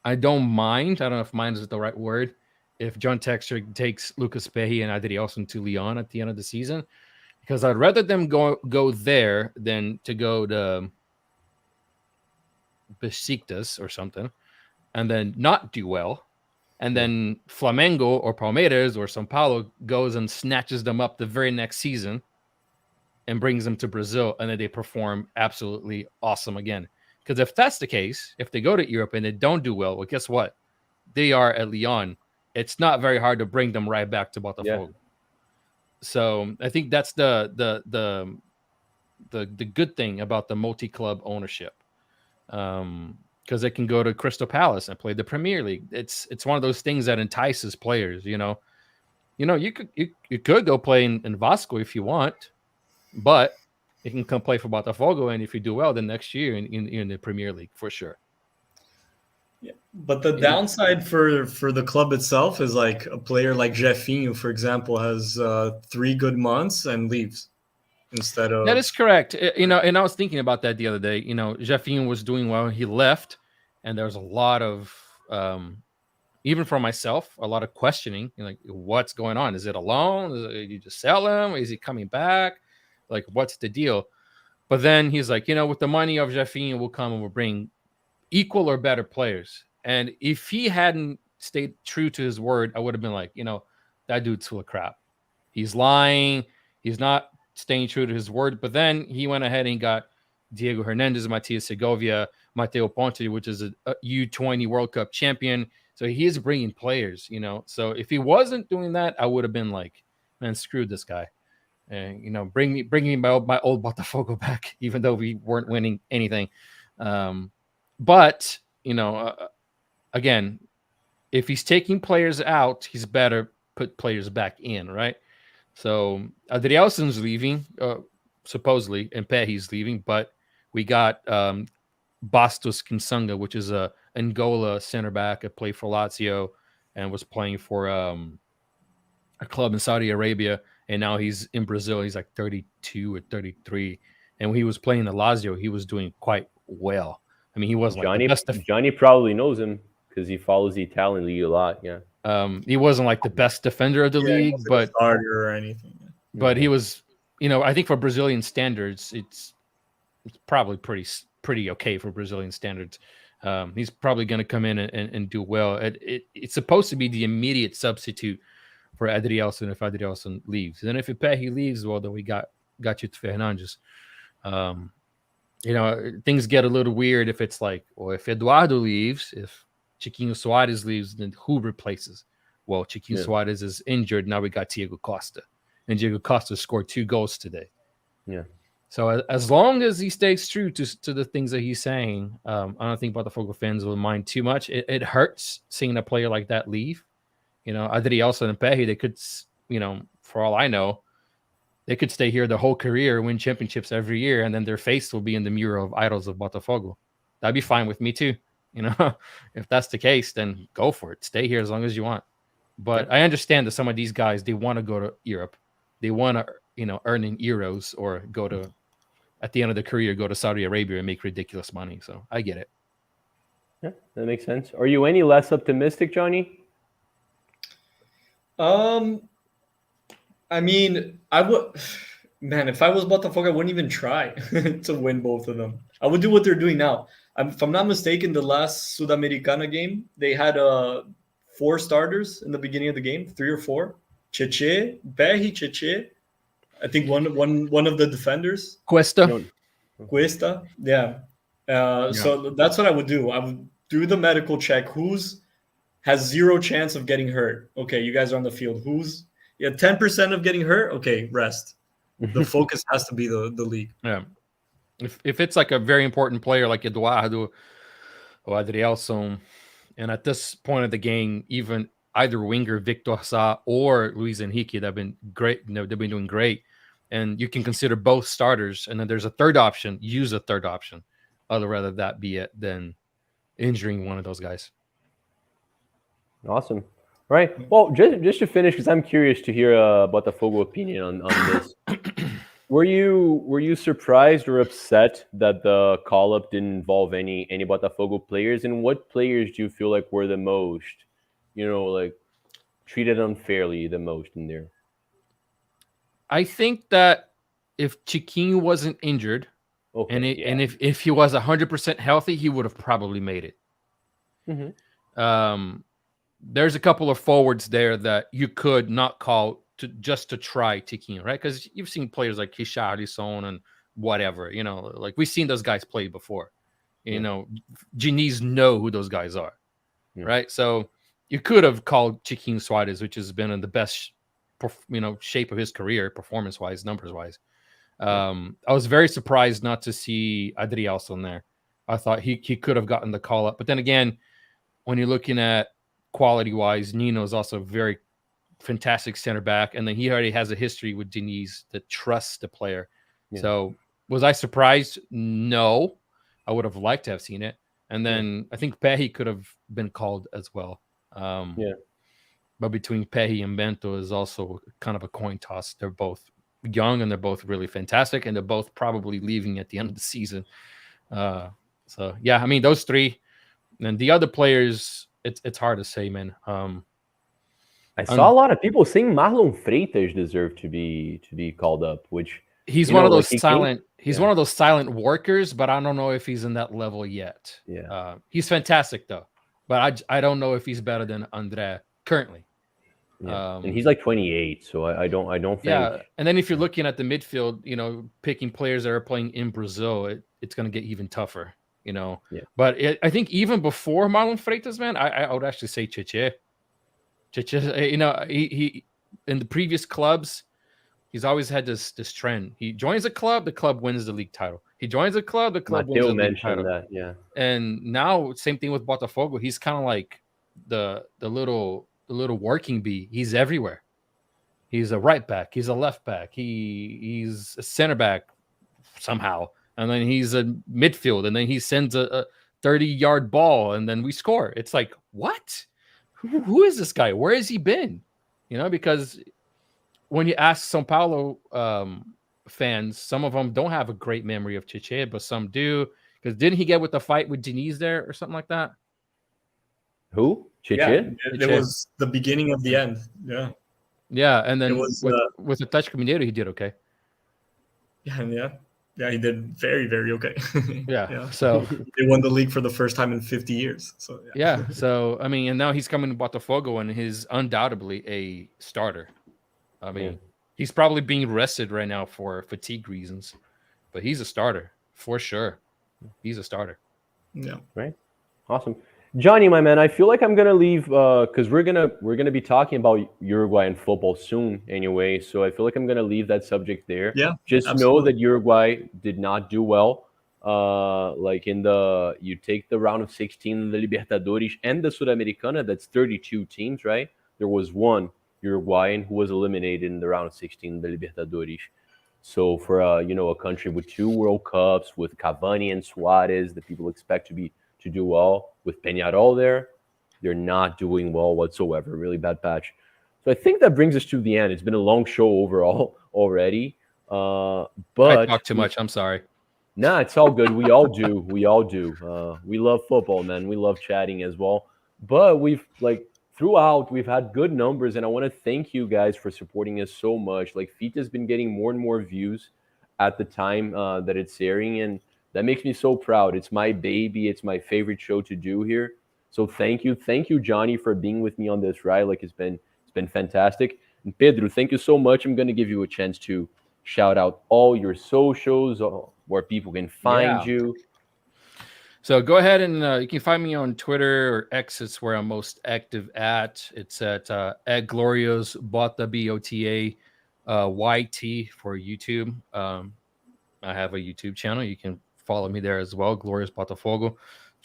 mind. I don't know if mind is the right word. If John Textor takes Lucas Perry and Adrielson to Lyon at the end of the season, because I'd rather them go there than to go to Besiktas or something and then not do well. And then Flamengo or Palmeiras or São Paulo goes and snatches them up the very next season and brings them to Brazil, and then they perform absolutely awesome again. Because if that's the case, if they go to Europe and they don't do well, guess what? They are at Lyon. It's not very hard to bring them right back to Botafogo. Yeah. So I think that's the good thing about the multi-club ownership, because they can go to Crystal Palace and play the Premier League. It's one of those things that entices players. You could go play in Vasco if you want, but you can come play for Botafogo, and if you do well, the next year in the Premier League for sure.
Yeah, but the downside for the club itself is a player like Jefinho, for example, has 3 good months and leaves instead of.
That is correct. And I was thinking about that the other day. Jefinho was doing well, he left, and there was a lot of, even for myself, a lot of questioning. What's going on? Is it a loan? You just sell him? Is he coming back? What's the deal? But then he's with the money of Jefinho, we'll come and we'll bring equal or better players. And if he hadn't stayed true to his word, I would have been that dude's full of crap. He's lying. He's not staying true to his word. But then he went ahead and got Diego Hernandez, Matias Segovia, Mateo Ponte, which is a U20 World Cup champion, So he is bringing players, you know. So if he wasn't doing that, I would have been like, man, screw this guy. And, you know, bring me my old Botafogo back, even though we weren't winning anything. But, you know, again, if he's taking players out, he's better put players back in, right? So Adrielson's leaving, supposedly, and Pehi's leaving, but we got Bastos Kinsanga, which is a Angola center back that played for Lazio and was playing for a club in Saudi Arabia, and now he's in Brazil. He's like 32 or 33, and when he was playing the Lazio, he was doing quite well. I mean, he wasn't like the best.
Johnny probably knows him because he follows the Italian league a lot. Yeah.
He wasn't like the best defender of the league, but
starter or anything.
But he was, you know, I think for Brazilian standards, it's probably pretty okay for Brazilian standards. He's probably going to come in and do well. It's supposed to be the immediate substitute for Adrielson if Adrielson leaves. And if Pehi leaves, well, then we got you to Fernandes. You know, things get a little weird if it's like, well, if Eduardo leaves, if Chiquinho Soares leaves, then who replaces? Well, Chiquinho Soares is injured. Now we got Diego Costa. And Diego Costa scored 2 goals today.
Yeah.
So as long as he stays true to the things that he's saying, I don't think Botafogo fans will mind too much. It hurts seeing a player like that leave. You know, Adrielson and Pehi, they could, you know, for all I know, they could stay here the whole career, win championships every year, and then their face will be in the mural of idols of Botafogo. That'd be fine with me too. You know, if that's the case, then go for it. Stay here as long as you want. But I understand that some of these guys, they want to go to Europe. They want to, you know, earn in euros or go to, at the end of the career, go to Saudi Arabia and make ridiculous money. So I get it.
Yeah, that makes sense. Are you any less optimistic, Johnny?
I mean, I would, man, if I was Botafogo, I wouldn't even try to win both of them. I would do what they're doing now. If I'm not mistaken, the last Sudamericana game, they had 4 starters in the beginning of the game, 3 or 4. Cheche, Pehi, Cheche. I think one of the defenders.
Cuesta,
yeah. So that's what I would do. I would do the medical check. Who's has 0 chance of getting hurt? Okay, you guys are on the field. Who's 10% of getting hurt? Okay, rest. The focus has to be the league.
Yeah. If it's like a very important player like Eduardo or Adrielson, and at this point of the game, even either winger Victor Sá or Luis Henrique, they've been great. You know, they've been doing great. And you can consider both starters. And then there's a third option. Use a third option. I'd rather that be it than injuring one of those guys.
Awesome. Right. Well, just to finish, because I'm curious to hear Botafogo opinion on this. Were you surprised or upset that the call-up didn't involve any Botafogo players? And what players do you feel like were the most, you know, like treated unfairly the most in there?
I think that if Chiquinho wasn't injured, and if he was 100% healthy, he would have probably made it.
Mm-hmm.
There's a couple of forwards there that you could not call just to try Chiquinho, right? Because you've seen players like Richarlison and whatever, you know, like we've seen those guys play before. You know, Genies know who those guys are, right? So you could have called Chiquinho Soares, which has been in the best, you know, shape of his career, performance-wise, numbers-wise. I was very surprised not to see Adrielson there. I thought he could have gotten the call up, but then again, when you're looking at quality-wise, Nino is also a very fantastic center back, and then he already has a history with Diniz that trusts the player. So was I surprised? No. I would have liked to have seen it. And then I think Pehi could have been called as well. But between Pehi and Bento is also kind of a coin toss. They're both young and they're both really fantastic, and they're both probably leaving at the end of the season. So yeah, I mean those 3, and the other players, it's hard to say, man.
I saw a lot of people saying Marlon Freitas deserved to be called up, which
he's one of those silent. He's one of those silent workers, but I don't know if he's in that level yet. He's fantastic though, but I don't know if he's better than Andre currently.
And he's like 28, so I don't think.
Yeah, and then if you're looking at the midfield, you know, picking players that are playing in Brazil, it's going to get even tougher. you know.
Yeah.
But I think even before Marlon Freitas, man, I would actually say Cheche. Cheche, you know, he in the previous clubs, he's always had this trend. He joins the club wins the league title. He joins the club wins
Mateo
the league
mentioned
title.
that, yeah.
And now, same thing with Botafogo. He's kind of like the little working bee. He's everywhere. He's a right back. He's a left back. He's a center back somehow, and then he's a midfield, and then he sends a 30-yard ball, and then we score. It's like, what? Who is this guy? Where has he been? You know, because when you ask São Paulo fans, some of them don't have a great memory of Cheche, but some do. Because didn't he get with the fight with Diniz there or something like that?
Who? Cheche?
Yeah, it was the beginning of the end. Yeah.
Yeah, and then
It was,
with the Touch Mineiro, he did okay.
Yeah, he did very, very okay.
Yeah. So
they won the league for the first time in 50 years. So
yeah. So I mean, and now he's coming to Botafogo, and he's undoubtedly a starter. I mean, he's probably being rested right now for fatigue reasons, but he's a starter for sure. He's a starter.
Yeah.
Right. Awesome. Johnny, my man, I feel like I'm gonna leave because we're gonna be talking about Uruguayan football soon anyway. So I feel like I'm gonna leave that subject there.
Yeah.
Just
absolutely.
know that Uruguay did not do well. Like you take the round of 16 in the Libertadores and the Sudamericana, that's 32 teams, right? There was one Uruguayan who was eliminated in the round of 16 in the Libertadores. So for a country with 2 World Cups, with Cavani and Suarez, that people expect to do well, with Peñarol there, they're not doing well whatsoever. Really bad patch. So I think that brings us to the end. It's been a long show overall already. But
I talk too much. I'm sorry.
Nah, it's all good. We all do. We all do. We love football, man. We love chatting as well. But throughout, we've had good numbers, and I want to thank you guys for supporting us so much. Like, F.I.T.A has been getting more and more views at the time that it's airing, and that makes me so proud. It's my baby. It's my favorite show to do here. So thank you, Johnny, for being with me on this ride. Like, it's been fantastic. And Pedro, thank you so much. I'm gonna give you a chance to shout out all your socials, where people can find you.
So go ahead and you can find me on Twitter or X. It's where I'm most active at. It's at Glorious Bota BOTA YT for YouTube. I have a YouTube channel. You can follow me there as well, Glorious Botafogo.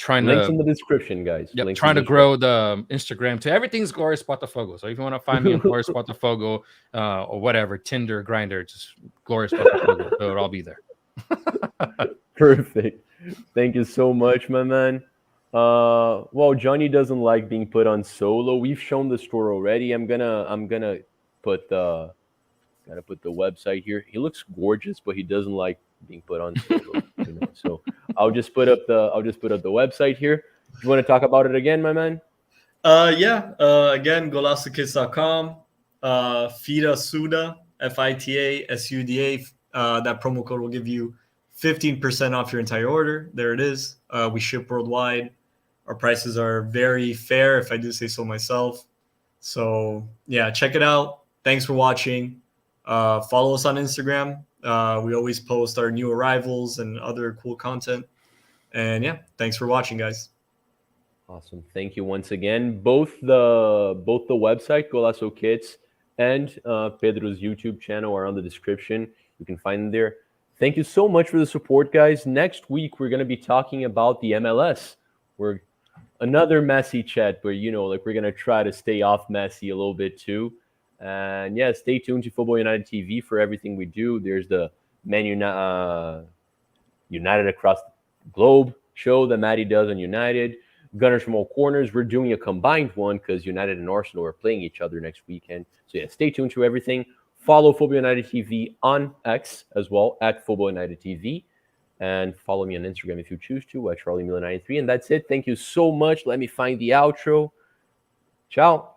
Links in the description, guys.
Yep, trying to grow the Instagram to everything's Glorious Botafogo. So if you want to find me on Glorious Botafogo or whatever, Tinder, Grindr, just Glorious Botafogo. It'll all be there.
Perfect. Thank you so much, my man. Well, Johnny doesn't like being put on solo. We've shown the store already. I'm gonna put the website here. He looks gorgeous, but he doesn't like being put on solo. So I'll just put up the website here. You want to talk about it again, my man?
Again, golaçokids.com. F.I.T.A Suda, F.I.T.A SUDA. That promo code will give you 15% off your entire order. There it is. We ship worldwide. Our prices are very fair, if I do say so myself. So yeah, check it out. Thanks for watching. Follow us on Instagram. We always post our new arrivals and other cool content. And yeah, thanks for watching, guys.
Awesome. Thank you once again. Both the website, Golaço Kits, and Pedro's YouTube channel are on the description. You can find them there. Thank you so much for the support, guys. Next week, we're going to be talking about the MLS. We're another messy chat, but we're going to try to stay off Messi a little bit too. And yeah, stay tuned to Football United TV for everything we do. There's the United Across the Globe show that Maddie does on United. Gunners from all corners. We're doing a combined one because United and Arsenal are playing each other next weekend. So yeah, stay tuned to everything. Follow Football United TV on X as well, at Football United TV. And follow me on Instagram if you choose to, at CharlieMiller93. And that's it. Thank you so much. Let me find the outro. Ciao.